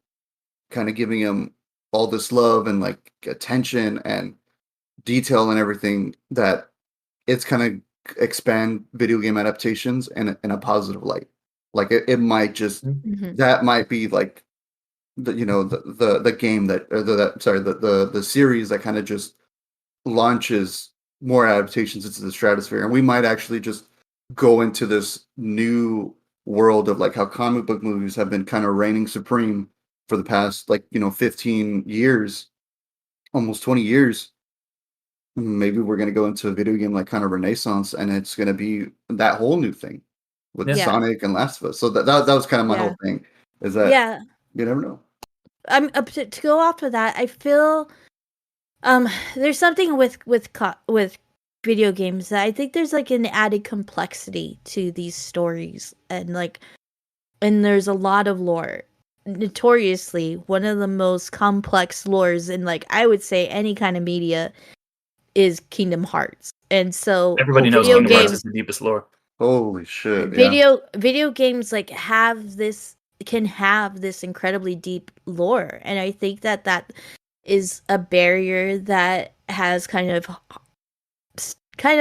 A: kind of giving him all this love and like attention and detail and everything, that it's kind of expand video game adaptations in a positive light. Like it might just
B: mhm.
A: that might be like the game that or the series that kind of just launches more adaptations into the stratosphere, and we might actually just go into this new world of like how comic book movies have been kind of reigning supreme for the past 15 years, almost 20 years. Maybe we're going to go into a video game like kind of renaissance, and it's going to be that whole new thing with
C: Yeah.
B: Yeah,
A: Sonic and Last of Us. So that was kind of my
B: yeah,
A: whole thing, is that
B: yeah.
A: you never know.
B: I'm to go off of that. I feel um there's something with video games that I think there's like an added complexity to these stories, and there's a lot of lore. Notoriously, one of the most complex lores in, like, I would say any kind of media is Kingdom Hearts. And so
C: everybody knows
B: video
C: Kingdom Hearts is
B: games
C: the deepest lore.
A: Holy shit! Yeah.
B: video games like can have this incredibly deep lore, and I think that is a barrier that has kind of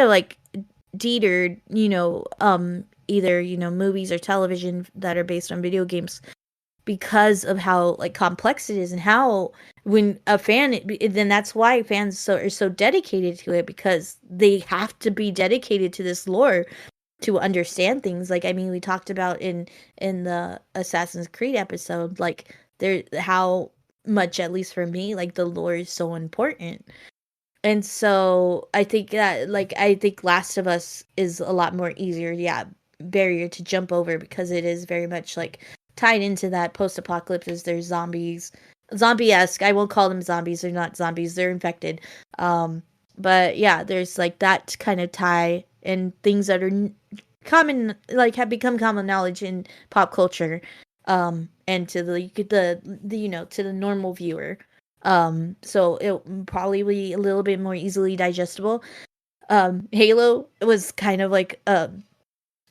B: like deterred, either, movies or television that are based on video games, because of how like complex it is, and how when a fan, then that's why fans are so dedicated to it, because they have to be dedicated to this lore to understand things. Like, I mean, we talked about in the Assassin's Creed episode, like, there, how much, at least for me, like, the lore is so important. And so I think Last of Us is a lot more easier, yeah, barrier to jump over, because it is very much like tied into that post-apocalypse. There's zombies, zombie-esque. I won't call them zombies. They're not zombies. They're infected. But yeah, there's like that kind of tie, and things that are common, like, have become common knowledge in pop culture, and to the to the normal viewer. So it'll probably be a little bit more easily digestible. Halo was kind of like a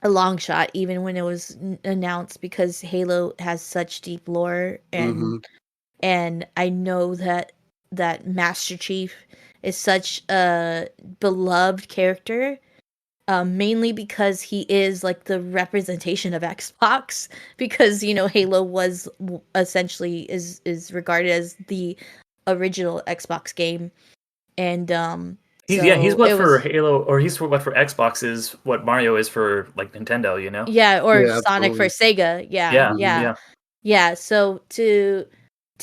B: long shot, even when it was announced, because Halo has such deep lore,
A: Mm-hmm.
B: and I know that Master Chief is such a beloved character, mainly because he is like the representation of Xbox, because Halo was essentially is regarded as the original Xbox game, and
C: He's
B: so
C: what
B: it
C: for
B: was,
C: Halo, or he's for what for Xbox is what Mario is for like Nintendo, you know?
B: yeah, or
A: Yeah,
B: Sonic for
A: absolutely.
B: Sega, yeah,
C: Yeah,
A: Mm-hmm.
B: yeah,
C: yeah,
B: yeah. So to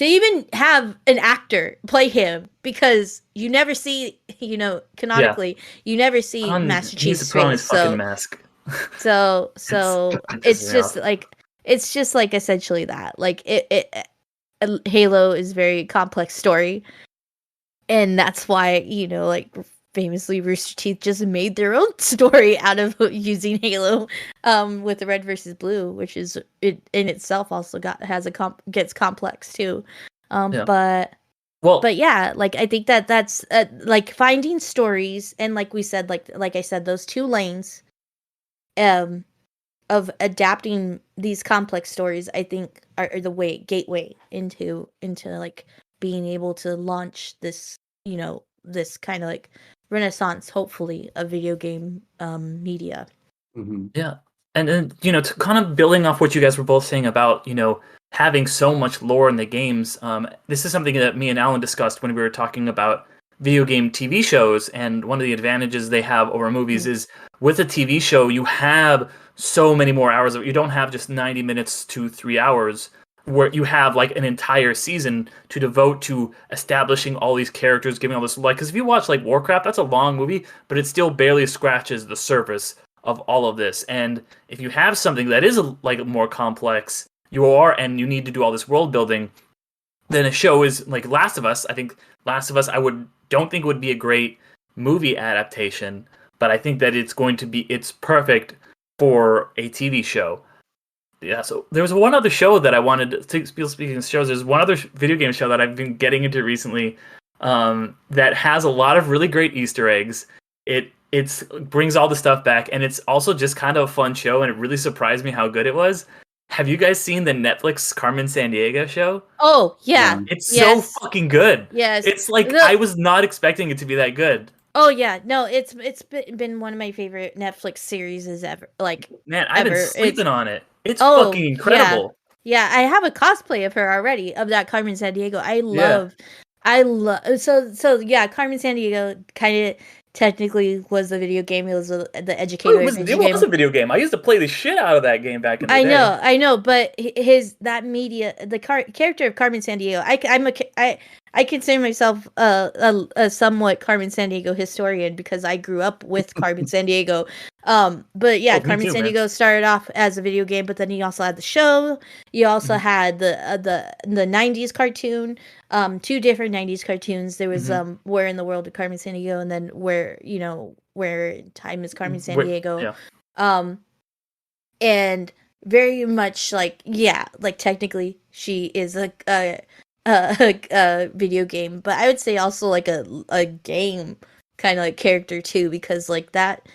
B: even have an actor play him, because you never see,
C: yeah.
B: canonically, you never see Master
C: He needs to
B: Chief's
C: put on his
B: face.
C: fucking
B: So
C: mask.
B: so
C: It's
B: so
C: it pisses
B: it's
C: me off.
B: just like essentially that, like, Halo is very complex story, and that's why, like, famously, Rooster Teeth just made their own story out of using Halo, with the Red versus Blue, which is, it in itself also gets complex too.
C: Yeah.
B: But
C: Well,
B: yeah, like, I think that's like finding stories, and like we said, like I said, those two lanes um of adapting these complex stories, I think, are the gateway into like being able to launch this, this kind of like renaissance, hopefully, of video game media.
A: Mm-hmm.
C: yeah. And then, to kind of building off what you guys were both saying about, having so much lore in the games, this is something that me and Alan discussed when we were talking about video game TV shows. And one of the advantages they have over movies
B: Mhm.
C: is, with a TV show, you have so many more hours. You don't have just 90 minutes to 3 hours. where you have like an entire season to devote to establishing all these characters, giving all this like. Because if you watch like Warcraft, that's a long movie, but it still barely scratches the surface of all of this. And if you have something that is like more complex, and you need to do all this world building, then a show is like Last of Us. I think Last of Us, don't think would be a great movie adaptation, but I think that it's perfect for a TV show. Yeah, so there was one other show that I wanted to speaking of shows. There's one other video game show that I've been getting into recently, that has a lot of really great Easter eggs. It brings all the stuff back, and it's also just kind of a fun show, and it really surprised me how good it was. Have you guys seen the Netflix Carmen Sandiego show?
B: Oh yeah,
C: It's so fucking good.
B: Yes,
C: it's like I was not expecting it to be that good.
B: Oh yeah, no, it's been one of my favorite Netflix series ever. Like,
C: man, I've been sleeping on it. It's fucking incredible.
B: Yeah, I have a cosplay of her already, of that Carmen Sandiego. I love so yeah, Carmen Sandiego kind of technically was a video game. It was the educator.
C: It was a video game. I used to play the shit out of that game back in the day.
B: I know, but the character of Carmen Sandiego, I consider myself a somewhat Carmen Sandiego historian because I grew up with Carmen Sandiego. But yeah, Carmen Sandiego started off as a video game, but then you also had the show. You also had the 90s cartoon, two different 90s cartoons. There was Where in the World of Carmen Sandiego, and then Where in Time is Carmen Sandiego. And very much like technically she is a video game, but I would say also like a game kind of like character too, because like that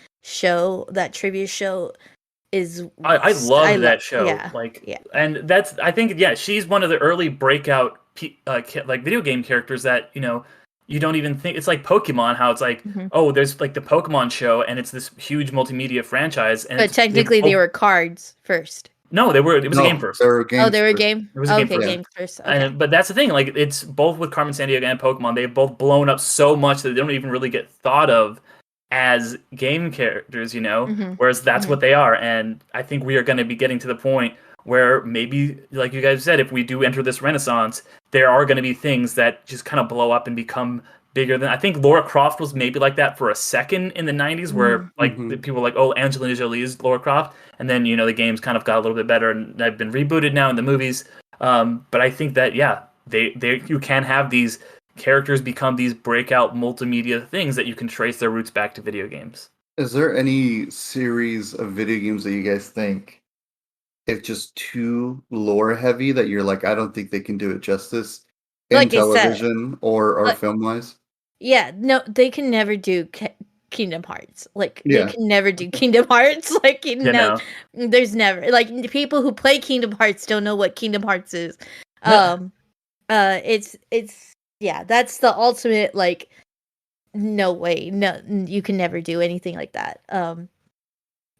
B: trivia show is
C: I love that show. And that's, I think, she's one of the early breakout like video game characters that you don't even think. It's like Pokemon, how it's like, there's like the Pokemon show, and it's this huge multimedia franchise. And
B: but technically, they were cards first.
C: No, it was a game first.
B: They were a game.
C: It was a game first. Okay. But that's the thing. Like, it's both with Carmen Sandiego and Pokemon. They've both blown up so much that they don't even really get thought of as game characters. Whereas that's what they are. And I think we are going to be getting to the point where maybe, like you guys said, if we do enter this renaissance, there are going to be things that just kind of blow up and become bigger than. I think Lara Croft was maybe like that for a second in the 90s, where like people were like, oh, Angelina Jolie is Lara Croft, and then the games kind of got a little bit better, and they've been rebooted now in the movies. But I think that you can have these characters become these breakout multimedia things that you can trace their roots back to video games.
A: Is there any series of video games that you guys think it's just too lore heavy that you're like, I don't think they can do it justice in like television or film wise?
B: Yeah, no, they can never do Kingdom Hearts. They can never do Kingdom Hearts. There's never people who play Kingdom Hearts don't know what Kingdom Hearts is. It's that's the ultimate no way, no, you can never do anything like that.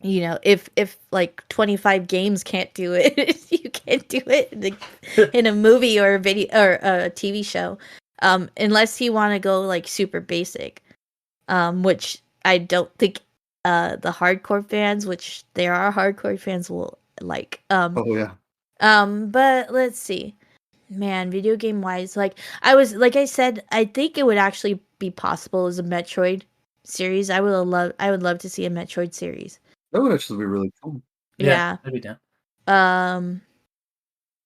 B: If like 25 games can't do it, you can't do it in a movie or a video or a TV show, unless you want to go like super basic, which I don't think the hardcore fans, which there are hardcore fans, will like. But let's see, man, video game wise, like I said, I think it would actually be possible as a Metroid series. I would love to see a Metroid series.
A: That would actually be really cool.
B: Yeah.
C: That'd be down.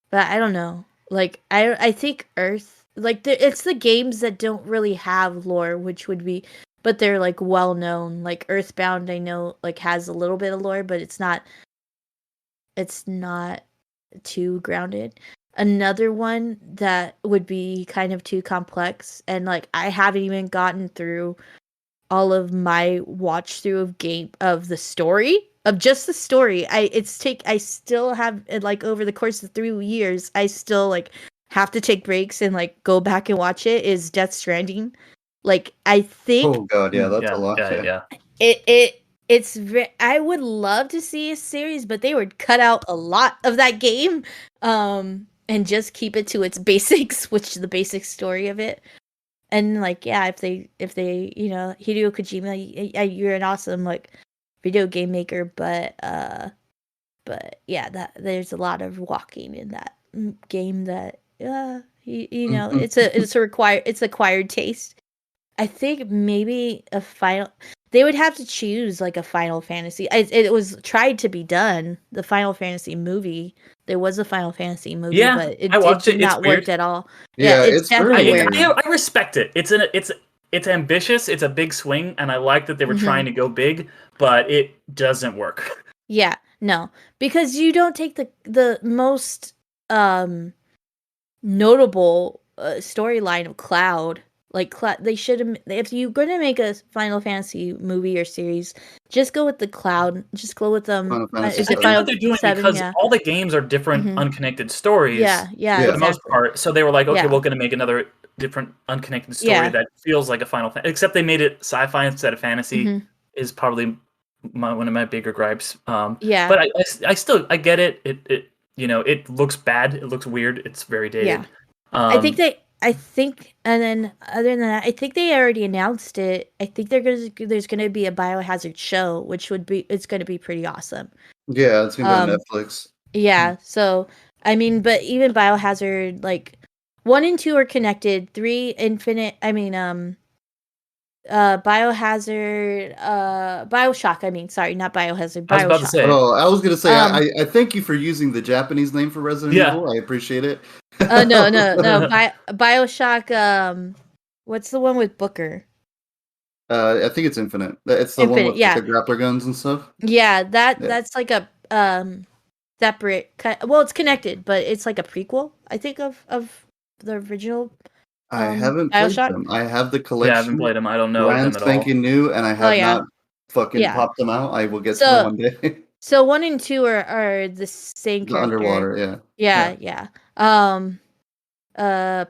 B: But I don't know. Like, I think Earth, it's the games that don't really have lore, which would be, but they're like well known. Like Earthbound, I know has a little bit of lore, but it's not too grounded. Another one that would be kind of too complex, and I haven't even gotten through all of my watch through of the story, of just the story. I still have over the course of 3 years, I still have to take breaks and go back and watch it, is Death Stranding. I think,
A: oh god, yeah, that's a lot.
B: I would love to see a series, but they would cut out a lot of that game and just keep it to its basics, which is the basic story of it. And if they Hideo Kojima, you're an awesome video game maker, but yeah, that there's a lot of walking in game that you know, it's acquired taste. I think maybe they would have to choose like a Final Fantasy. It was tried to be done, the Final Fantasy movie. There was a Final Fantasy movie,
C: Yeah,
B: but
C: I
B: it
C: watched
B: did
C: it. It's
B: not
C: weird.
B: work at all. Yeah,
A: Yeah,
B: it's
A: it's very
B: definitely
A: weird.
B: weird.
C: I respect it. It's ambitious. It's a big swing, and I like that they were trying to go big, but it doesn't work.
B: Yeah, no, because you don't take the most notable storyline of Cloud. Like they should have. If you're going to make a Final Fantasy movie or series, just go with the Cloud. Just go with
A: Final Fantasy
B: Is it
C: I think
A: VII.
C: what they're doing
B: 7?
C: because
B: Yeah.
C: all the games are different, unconnected stories.
B: Yeah.
A: Yeah.
C: For the most
B: Exactly.
C: part. So they were like, okay,
B: Yeah.
C: we're going to make another different, unconnected story
B: Yeah.
C: that feels like a Final Fantasy. Except they made it sci-fi instead of fantasy.
B: Mhm.
C: Is probably one of my bigger gripes.
B: Yeah.
C: But I still get it. It it looks bad. It looks weird. It's very dated.
B: Yeah. I think, and then other than that, I think they already announced it. I think there's gonna be a Biohazard show, which it's gonna be pretty awesome.
A: Yeah, it's gonna be on
B: Um,
A: Netflix.
B: Yeah, so I mean, but even Biohazard, like 1 and 2 are connected. 3 Infinite, Biohazard, Bioshock. I mean, sorry, not Biohazard,
C: I was about to
B: Bioshock.
C: say.
A: Oh, I was gonna say
B: Um,
A: I thank you for using the Japanese name for Resident
C: Yeah.
A: Evil. I appreciate it.
B: no. Bioshock. What's the one with Booker?
A: I think it's Infinite. It's the one
B: Infinite,
A: with like,
B: yeah.
A: the grappler guns and stuff.
B: Yeah,
A: Yeah.
B: that's like a separate. Well, it's connected, but it's like a prequel. I think of the original.
A: I haven't played
B: Bioshock.
A: them. I have the
C: Yeah, I
A: collection.
C: haven't played them. I don't know
A: Brand
C: them at all.
A: spanking new, and I have
B: yeah.
A: not fucking
B: Yeah.
A: popped them out. I will get to them one day.
B: So 1 and 2 are the same
A: The
B: character.
A: underwater,
B: Yeah.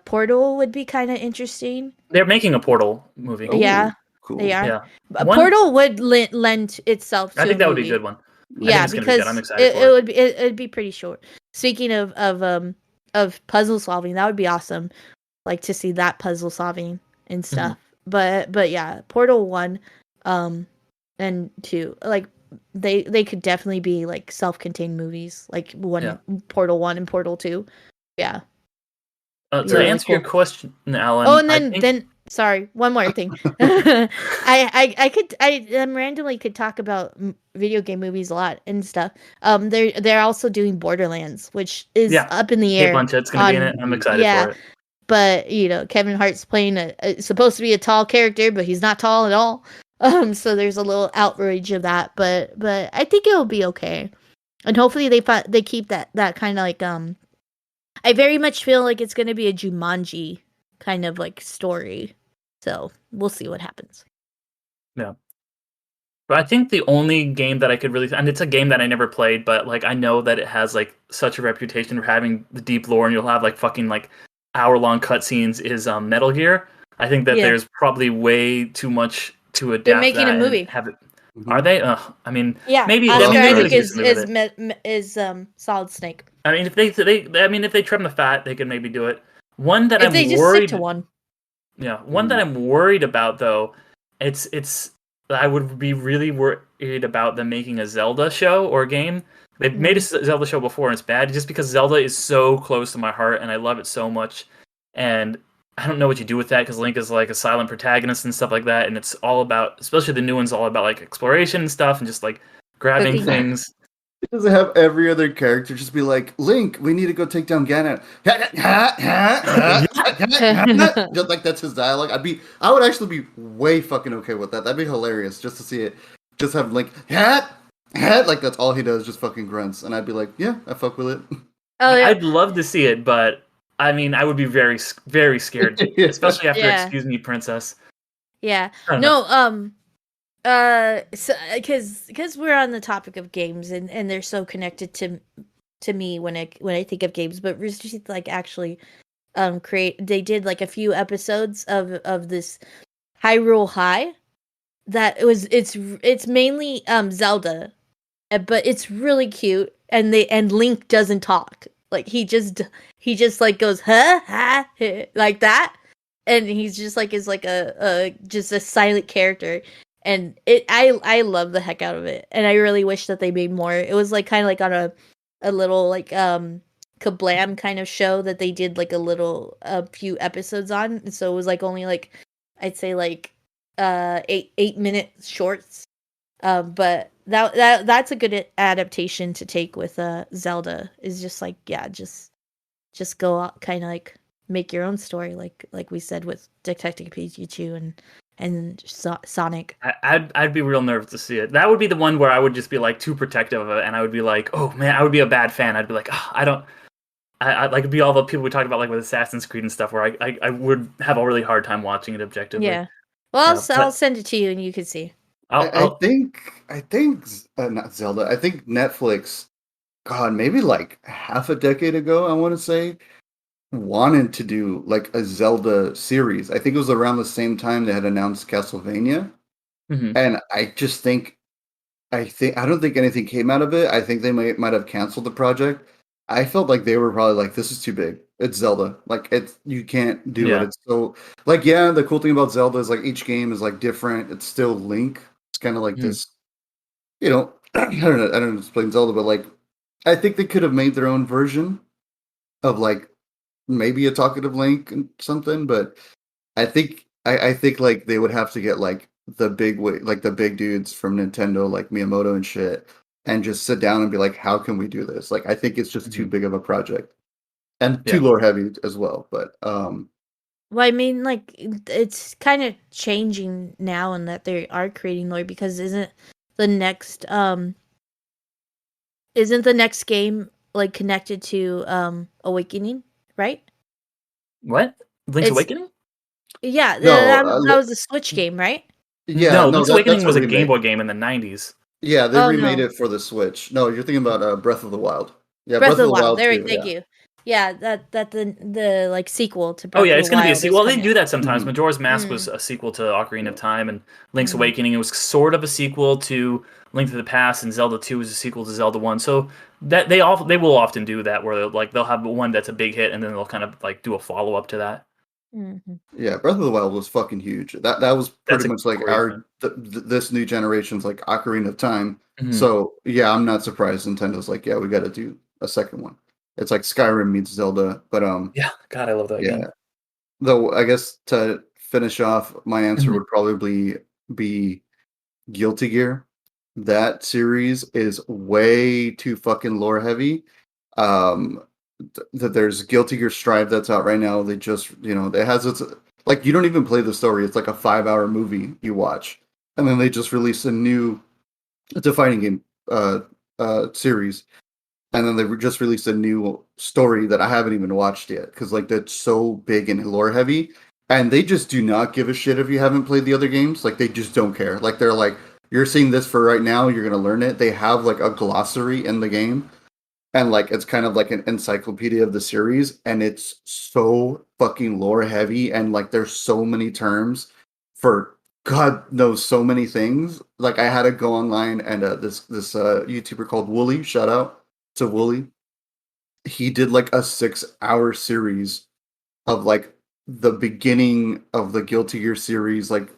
B: Portal would be kind of interesting.
C: They're making a Portal movie.
A: Oh,
B: Yeah,
A: cool.
B: they are.
C: Yeah.
B: Portal would lend itself to
C: I think
B: a
C: that would be a
B: movie.
C: good one. I
B: Yeah,
C: think it's gonna be
B: because
C: good. I'm excited for it.
B: would be it'd be pretty short. Speaking of puzzle solving, that would be awesome. Like to see that puzzle solving and stuff. But yeah, Portal 1 and 2, like they could definitely be like self-contained movies, like Portal 1 and Portal 2. Yeah.
C: To
B: really
C: answer your
B: cool.
C: question, Alan.
B: Oh, and then sorry, one more thing. I randomly could talk about video game movies a lot and stuff. They're also doing Borderlands, which is up in the air.
C: It's gonna be in it. I'm excited for it.
B: But Kevin Hart's playing supposed to be a tall character, but he's not tall at all. So there's a little outrage of that, but I think it'll be okay, and hopefully they keep that kind of like I very much feel like it's gonna be a Jumanji kind of like story. So we'll see what happens.
C: Yeah. But I think the only game that I could really, and it's a game that I never played, but like I know that it has like such a reputation for having the deep lore, and you'll have like fucking like hour-long cutscenes, is Metal Gear. I think that there's probably way too much to adapt.
B: They're making a movie.
C: Have it. Are they? I mean, maybe.
B: Oscar
C: maybe
B: Isaac is Solid Snake.
C: I mean, if they trim the fat, they could maybe do it. One that
B: if
C: I'm
B: they just
C: worried.
B: stick to one.
C: Yeah, one that I'm worried about though. It's I would be really worried about them making a Zelda show or game. They've made a Zelda show before, and it's bad just because Zelda is so close to my heart, and I love it so much. And I don't know what you do with that because Link is like a silent protagonist and stuff like that, and it's all about, especially the new one's all about like exploration and stuff, and just like grabbing things.
A: It doesn't have every other character just be like, Link, we need to go take down Ganon. Just like that's his dialogue. I would actually be way fucking okay with that. That'd be hilarious just to see it. Just have Link, like that's all he does, just fucking grunts, and I'd be like, yeah, I fuck with it.
B: Oh yeah.
C: I'd love to see it, but I mean, I would be very, very scared, especially after "Excuse Me, Princess."
B: Yeah.
C: No.
B: So because we're on the topic of games and they're so connected to me when I think of games, but Rooster Teeth like actually they did like a few episodes of this Hyrule High that it's mainly Zelda, but it's really cute, and Link doesn't talk. Like he just like goes huh like that, and he's just like is like a just a silent character, and I love the heck out of it, and I really wish that they made more. It was like kind of like on a little like Kablam kind of show that they did like a few episodes on. And so it was like only like I'd say like 8 minute shorts. But that's a good adaptation to take with Zelda. Is just like just go out, kind of like make your own story, like we said with Detective Pikachu and Sonic.
C: I'd be real nervous to see it. That would be the one where I would just be like too protective of it, and I would be like, oh man, I would be a bad fan. I'd be like, oh, I don't. I like it'd be all the people we talked about like with Assassin's Creed and stuff, where I would have a really hard time watching it objectively.
B: Yeah. Well,
C: Yeah,
B: I'll
C: but
B: send it to you and you can see.
A: I think not Zelda. I think Netflix. God, maybe like half a decade ago, I want to say, wanted to do like a Zelda series. I think it was around the same time they had announced Castlevania,
C: mhm.
A: and I don't think anything came out of it. I think they might have canceled the project. I felt like they were probably like, this is too big. It's Zelda. Like it's you can't do it.
C: Yeah,
A: It's so like yeah, the cool thing about Zelda is like each game is like different. It's still Link. It's kind of like
C: mhm.
A: this, I don't know, I don't know explain Zelda, but like I think they could have made their own version of like maybe a talkative Link and something, but I think like they would have to get like the big dudes from Nintendo like Miyamoto and shit and just sit down and be like, how can we do this? Like I think it's just too
C: Mhm.
A: big of a project and too
C: Yeah.
A: lore heavy as well. But
B: Well, I mean, like it's kind of changing now, in that they are creating lore, because the next isn't the next game like connected to Awakening, right?
C: What? Link's
B: It's
C: Awakening?
B: Yeah,
A: no,
B: that was a Switch game, right?
A: yeah,
C: No,
A: no,
C: Link's Awakening
A: that's a
C: was a Game
A: remake.
C: Boy game in the '90s.
A: Yeah, they
B: Oh
A: remade
B: no,
A: it for the Switch. No, you're thinking about Breath of the Wild. Yeah,
B: Breath
A: Breath
B: of
A: of
B: the
A: the
B: Wild.
A: Wild
B: There,
A: too.
B: thank
A: Yeah.
B: you. Yeah, that the like sequel to
C: Oh
B: Breath
C: yeah,
B: of the
C: it's going to be a
B: Wild
C: sequel.
B: is
C: Well, they
B: coming
C: do
B: out.
C: that sometimes.
A: Mhm.
C: Majora's Mask was
B: Mm,
C: a sequel to Ocarina of Time, and Link's
B: mm,
C: Awakening was sort of a sequel to Link to the Past, and Zelda 2 was a sequel to Zelda 1. So that they will often do that, where like they'll have one that's a big hit, and then they'll kind of like do a follow up to that.
B: mhm.
A: Yeah, Breath of the Wild was fucking huge. That was
C: That's
A: pretty
C: a
A: much like
C: great one.
A: this new generation's like Ocarina of Time.
C: Mhm.
A: So yeah, I'm not surprised Nintendo's like, yeah, we got to do a second one. It's like Skyrim meets Zelda, but
C: Yeah, God, I love that
A: yeah.
C: game.
A: Though I guess to finish off, my answer
C: Mhm.
A: would probably be Guilty Gear. That series is way too fucking lore heavy. Um, that there's Guilty Gear Strive that's out right now. They just, it has its like you don't even play the story. It's like a 5 hour movie you watch, and then they just released a new it's a fighting game series, and then they just released a new story that I haven't even watched yet because like that's so big and lore heavy, and they just do not give a shit if you haven't played the other games. Like they just don't care. Like they're like, you're seeing this for right now. You're gonna learn it. They have like a glossary in the game and like it's kind of like an encyclopedia of the series and it's so fucking lore heavy and like there's so many terms for god knows so many things. Like I had to go online and this YouTuber called Wooly, shout out to Wooly. He did like a 6 hour series of like the beginning of the Guilty Gear series, like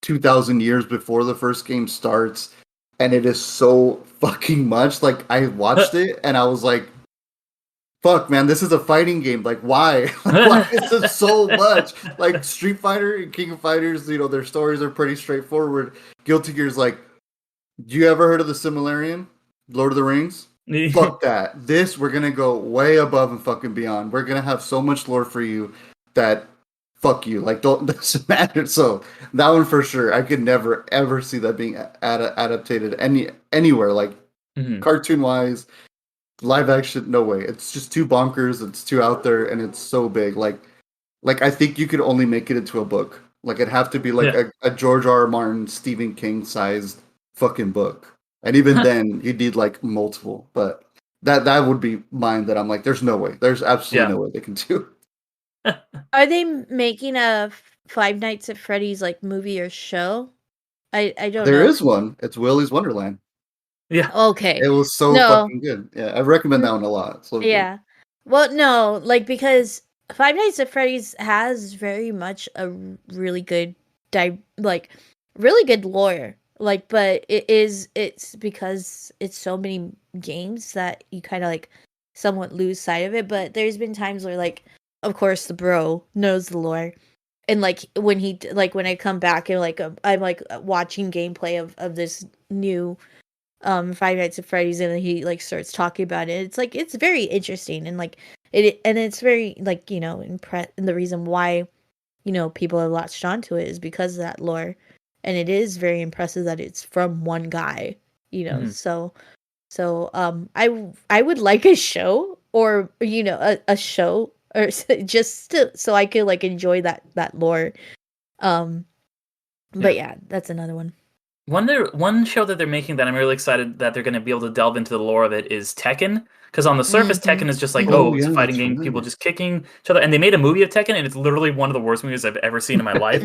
A: 2000 years before the first game starts, and it is so fucking much. Like I watched it and I was like, fuck man, this is a fighting game. Like why? Like why is it so much? Like Street Fighter and King of Fighters, their stories are pretty straightforward. Guilty Gear's like, you ever heard of the Similarian? Lord of the Rings? Fuck that. This, we're gonna go way above and fucking beyond. We're gonna have so much lore for you that fuck you. Like, don't doesn't matter. So that one for sure. I could never ever see that being adapted anywhere. Like
C: Mhm.
A: cartoon wise, live action, no way. It's just too bonkers. It's too out there, and it's so big. Like I think you could only make it into a book. Like it'd have to be like
C: Yeah.
A: a George R. R. Martin, Stephen King sized fucking book. And even then, you need like multiple. But that would be mine. That I'm like, there's no way. There's absolutely
C: Yeah.
A: no way they can do.
B: Are they making a Five Nights at Freddy's like movie or show? I don't
A: There
B: know.
A: is one. It's Willy's Wonderland.
C: Yeah.
B: Okay.
A: It was so
B: No.
A: fucking good. Yeah, I recommend that one a lot. It's so good.
B: Yeah. Well, no, like because Five Nights at Freddy's has very much a really good like really good lore. Like, but it's because it's so many games that you kind of like somewhat lose sight of it. But there's been times where, like, of course, the bro knows the lore, and like when I come back and like I'm like watching gameplay of this new Five Nights at Freddy's, and then he like starts talking about it. It's like it's very interesting, and like it's very like and the reason why people have latched onto it is because of that lore, and it is very impressive that it's from one guy. So I would like a show, or a show, or just so I could like enjoy that lore. But yeah, that's another one.
C: One show that they're making that I'm really excited that they're going to be able to delve into the lore of it is Tekken. Because on the surface, Tekken is just like, it's a fighting game, people just kicking each other. And they made a movie of Tekken, and it's literally one of the worst movies I've ever seen in my life.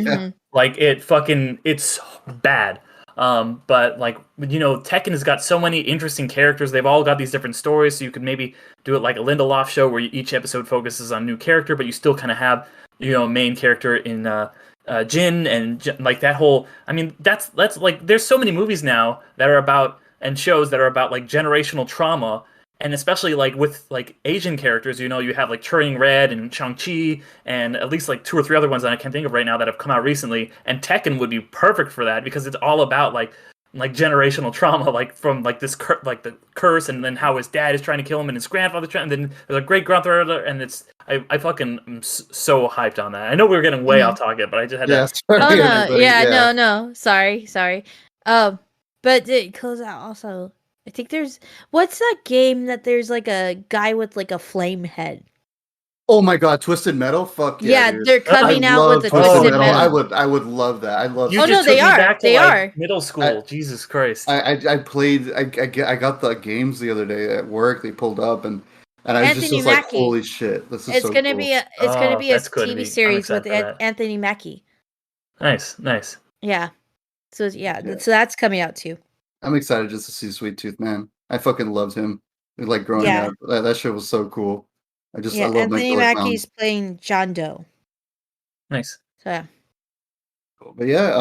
C: Like, it's bad. But like, Tekken has got so many interesting characters. They've all got these different stories, so you could maybe do it like a Lindelof show where each episode focuses on a new character, but you still kind of have, a main character in Jin and like that whole. I mean, that's like there's so many movies now that are about and shows that are about like generational trauma, and especially like with like Asian characters. You have like Turning Red and Shang-Chi and at least like 2 or 3 other ones that I can't think of right now that have come out recently. And Tekken would be perfect for that because it's all about like generational trauma, like from like this like the curse, and then how his dad is trying to kill him and his grandfather and then there's a great grandfather, and it's I fucking am so hyped on that. I know we were getting way off topic, but I just had to.
B: No, sorry. But to close out also, I think there's what's that game that there's like a guy with like a flame head.
A: Oh my god, Twisted Metal! Fuck yeah, dude.
B: They're coming out with the Twisted Metal.
A: I would love that. I love.
B: They are. They are
C: middle school. Jesus Christ!
A: I played. I got the games the other day at work. They pulled up and I was just like, holy shit! This is
B: gonna
A: cool.
B: be a TV series with Anthony Mackie.
C: Nice.
B: Yeah. So so that's coming out too.
A: I'm excited just to see Sweet Tooth, man. I fucking loved him. Like growing up, that shit was so cool. I love
B: Anthony Mackie's playing John Doe.
C: Nice.
B: So yeah.
A: But yeah,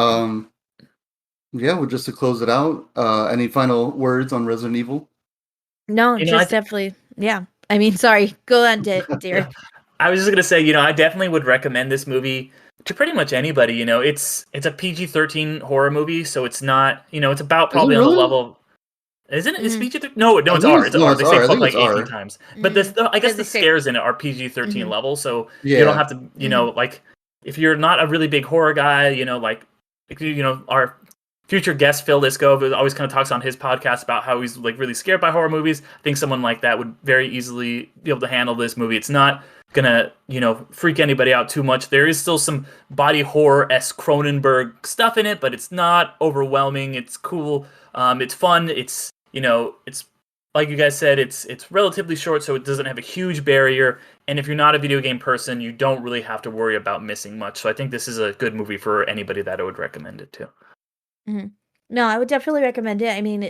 A: well, just to close it out, any final words on Resident Evil?
B: No, definitely. Yeah. I mean, sorry. Go on, Derick.
C: I was just gonna say, I definitely would recommend this movie to pretty much anybody. It's a PG-13 horror movie, so it's not, it's about probably on the level. Isn't it? Is PG-13? No, it's R. It's R. They say fuck like 18 times. But I guess the scares in it are PG-13 level, so you don't have to, like, if you're not a really big horror guy, like, our future guest Phil Lisco always kind of talks on his podcast about how he's like really scared by horror movies. I think someone like that would very easily be able to handle this movie. It's not gonna, freak anybody out too much. There is still some body horror-esque Cronenberg stuff in it, but it's not overwhelming. It's cool. It's fun. It's it's like you guys said, it's relatively short, so it doesn't have a huge barrier. And if you're not a video game person, you don't really have to worry about missing much. So I think this is a good movie for anybody that I would recommend it to.
B: Mm-hmm. No, I would definitely recommend it. I mean,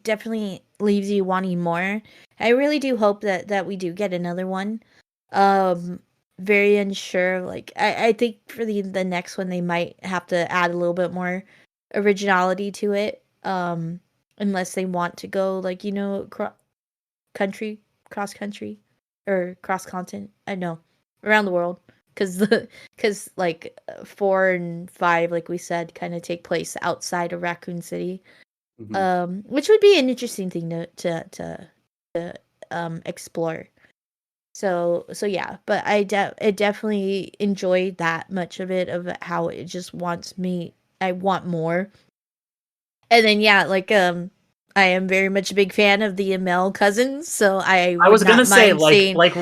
B: definitely leaves you wanting more. I really do hope that we do get another one. Very unsure. Like I think for the next one they might have to add a little bit more originality to it. Unless they want to go like cross country, or cross continent. I know, around the world. Because like 4 and 5, like we said, kind of take place outside of Raccoon City, which would be an interesting thing to explore. So yeah, but I definitely enjoyed that much of it, of how it just wants me. I want more, and then like I am very much a big fan of the Amell cousins, so I was gonna say
C: like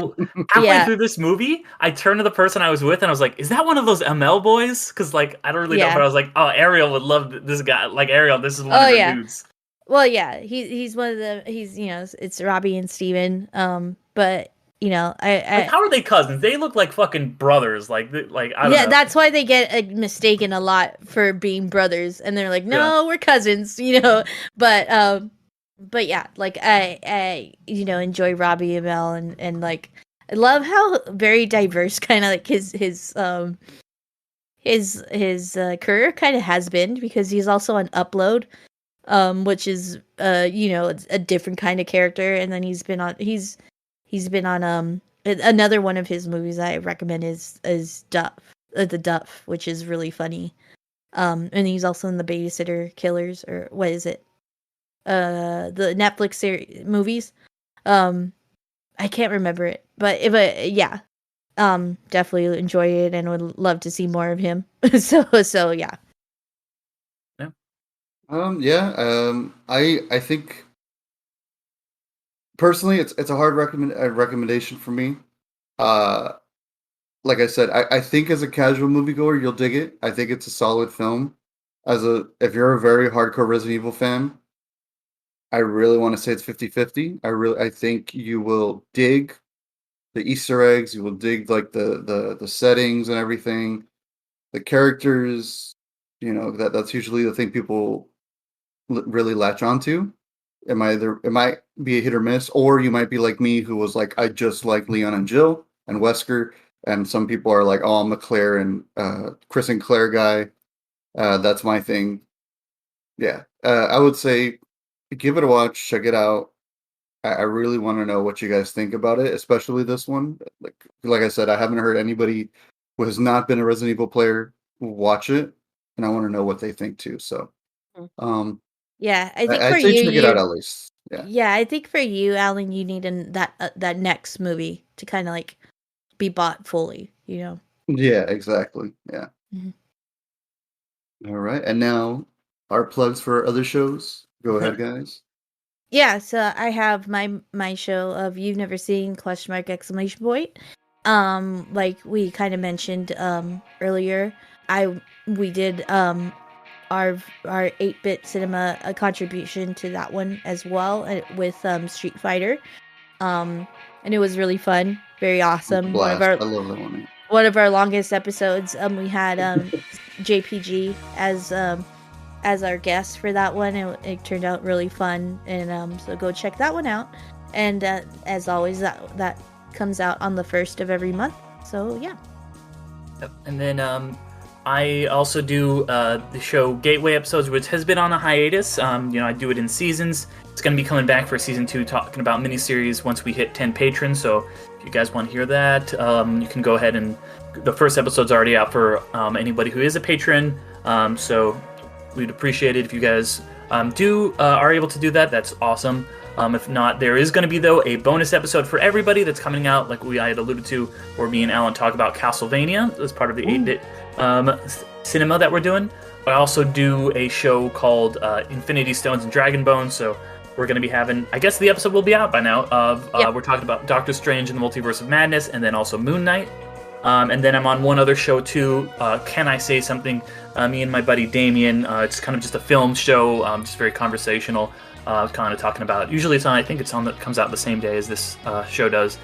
C: halfway through this movie, I turned to the person I was with and I was like, "Is that one of those Amell boys?" Because like I don't really know, but I was like, "Oh, Ariel would love this guy. Like Ariel, this is one of the dudes."
B: Well, yeah, he's one of the it's Robbie and Steven. But I
C: how are they cousins? They look like fucking brothers. Like I don't know.
B: That's why they get mistaken a lot for being brothers, and they're like, no, we're cousins, but yeah, like I enjoy Robbie Amell, and like I love how very diverse kind of like his career kind of has been, because he's also on Upload, which is it's a different kind of character. And then he's been on another one of his movies I recommend is Duff, the Duff, which is really funny. And he's also in the Babysitter Killers, or what is it? The Netflix series movies. I can't remember it, but yeah, definitely enjoy it and would love to see more of him. so yeah.
A: I think personally it's a hard recommendation for me. Like I said, I think as a casual moviegoer you'll dig it. I think it's a solid film. If you're a very hardcore Resident Evil fan, I really want to say it's 50-50. I think you will dig the Easter eggs, you will dig like the settings and everything. The characters, that's usually the thing people really latch onto. It might be a hit or miss, or you might be like me, who was like, I just like Leon and Jill and Wesker, and some people are like, oh, I'm a Claire and Chris and Claire guy. That's my thing. Yeah, I would say give it a watch, check it out. I really want to know what you guys think about it, especially this one. Like I said, I haven't heard anybody who has not been a Resident Evil player watch it, and I want to know what they think too. So,
B: yeah, I think for
A: I'd say
B: you,
A: check it out at least.
B: Yeah, I think for you, Alan, you need that next movie to kind of like be bought fully.
A: Yeah, exactly. Yeah.
B: Mm-hmm.
A: All right, and now our plugs for other shows. Go ahead, guys.
B: Yeah, so I have my show of You've Never Seen ? Exclamation point. Like we kind of mentioned earlier, we did our 8-bit cinema contribution to that one as well, with Street Fighter. And it was really fun, very awesome.
A: I love that one.
B: One of our longest episodes. We had JPG as our guest for that one. It turned out really fun, and so go check that one out. And as always, that comes out on the 1st of every month. So yeah.
C: Yep. And then I also do the show Gateway Episodes, which has been on a hiatus. I do it in seasons. It's going to be coming back for season 2, talking about miniseries once we hit 10 patrons. So if you guys want to hear that, you can go ahead, and the first episode's already out for anybody who is a patron. So we'd appreciate it if you guys are able to do that. That's awesome. If not, there is going to be, though, a bonus episode for everybody that's coming out, like I had alluded to, where me and Alan talk about Castlevania as part of the 8-bit cinema that we're doing. I also do a show called Infinity Stones and Dragon Bones, so we're going to be having, I guess the episode will be out by now, we're talking about Doctor Strange and the Multiverse of Madness, and then also Moon Knight. And then I'm on one other show too, Can I Say Something? Me and my buddy Damien. It's kind of just a film show, just very conversational, kind of talking about, usually I think it comes out the same day as this show does.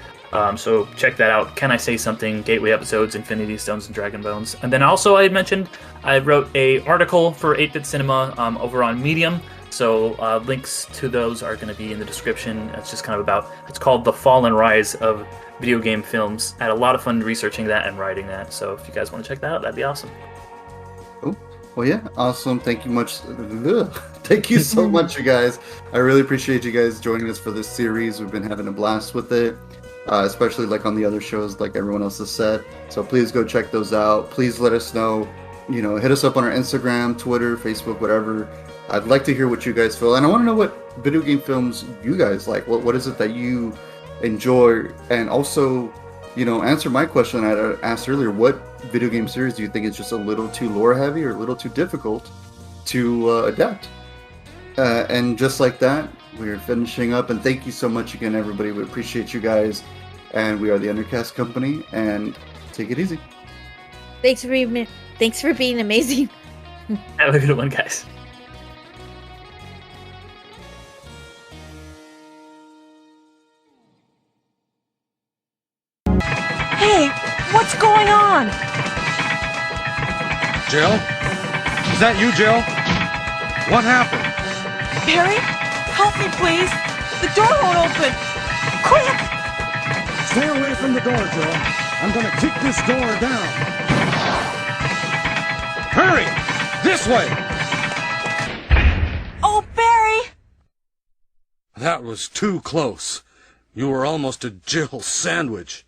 C: So check that out. Can I Say Something? Gateway Episodes, Infinity Stones and Dragon Bones. And then also I had mentioned I wrote a article for 8-bit Cinema over on Medium. So links to those are going to be in the description. It's just kind of it's called The Fall and Rise of Video Game Films. I had a lot of fun researching that and writing that. So if you guys want to check that out, that'd be awesome.
A: Oh, well, yeah, awesome. Thank you much. Thank you so much, you guys. I really appreciate you guys joining us for this series. We've been having a blast with it. Especially like on the other shows, like everyone else has said. So please go check those out. Please let us know, hit us up on our Instagram, Twitter, Facebook, whatever. I'd like to hear what you guys feel. And I want to know what video game films you guys like. What is it that you enjoy? And also, answer my question I asked earlier. What video game series do you think is just a little too lore heavy or a little too difficult to adapt? And just like that, we're finishing up. And thank you so much again, everybody. We appreciate you guys. And we are the Undercast Company. And take it easy.
B: Thanks for being amazing.
C: Have a good one, guys.
D: Hey, what's going on?
E: Jill? Is that you, Jill? What happened?
D: Barry, help me, please. The door won't open. Quick!
E: Stay away from the door, Jill. I'm gonna kick this door down. Hurry! This way!
D: Oh, Barry!
E: was too close. You were almost a Jill sandwich.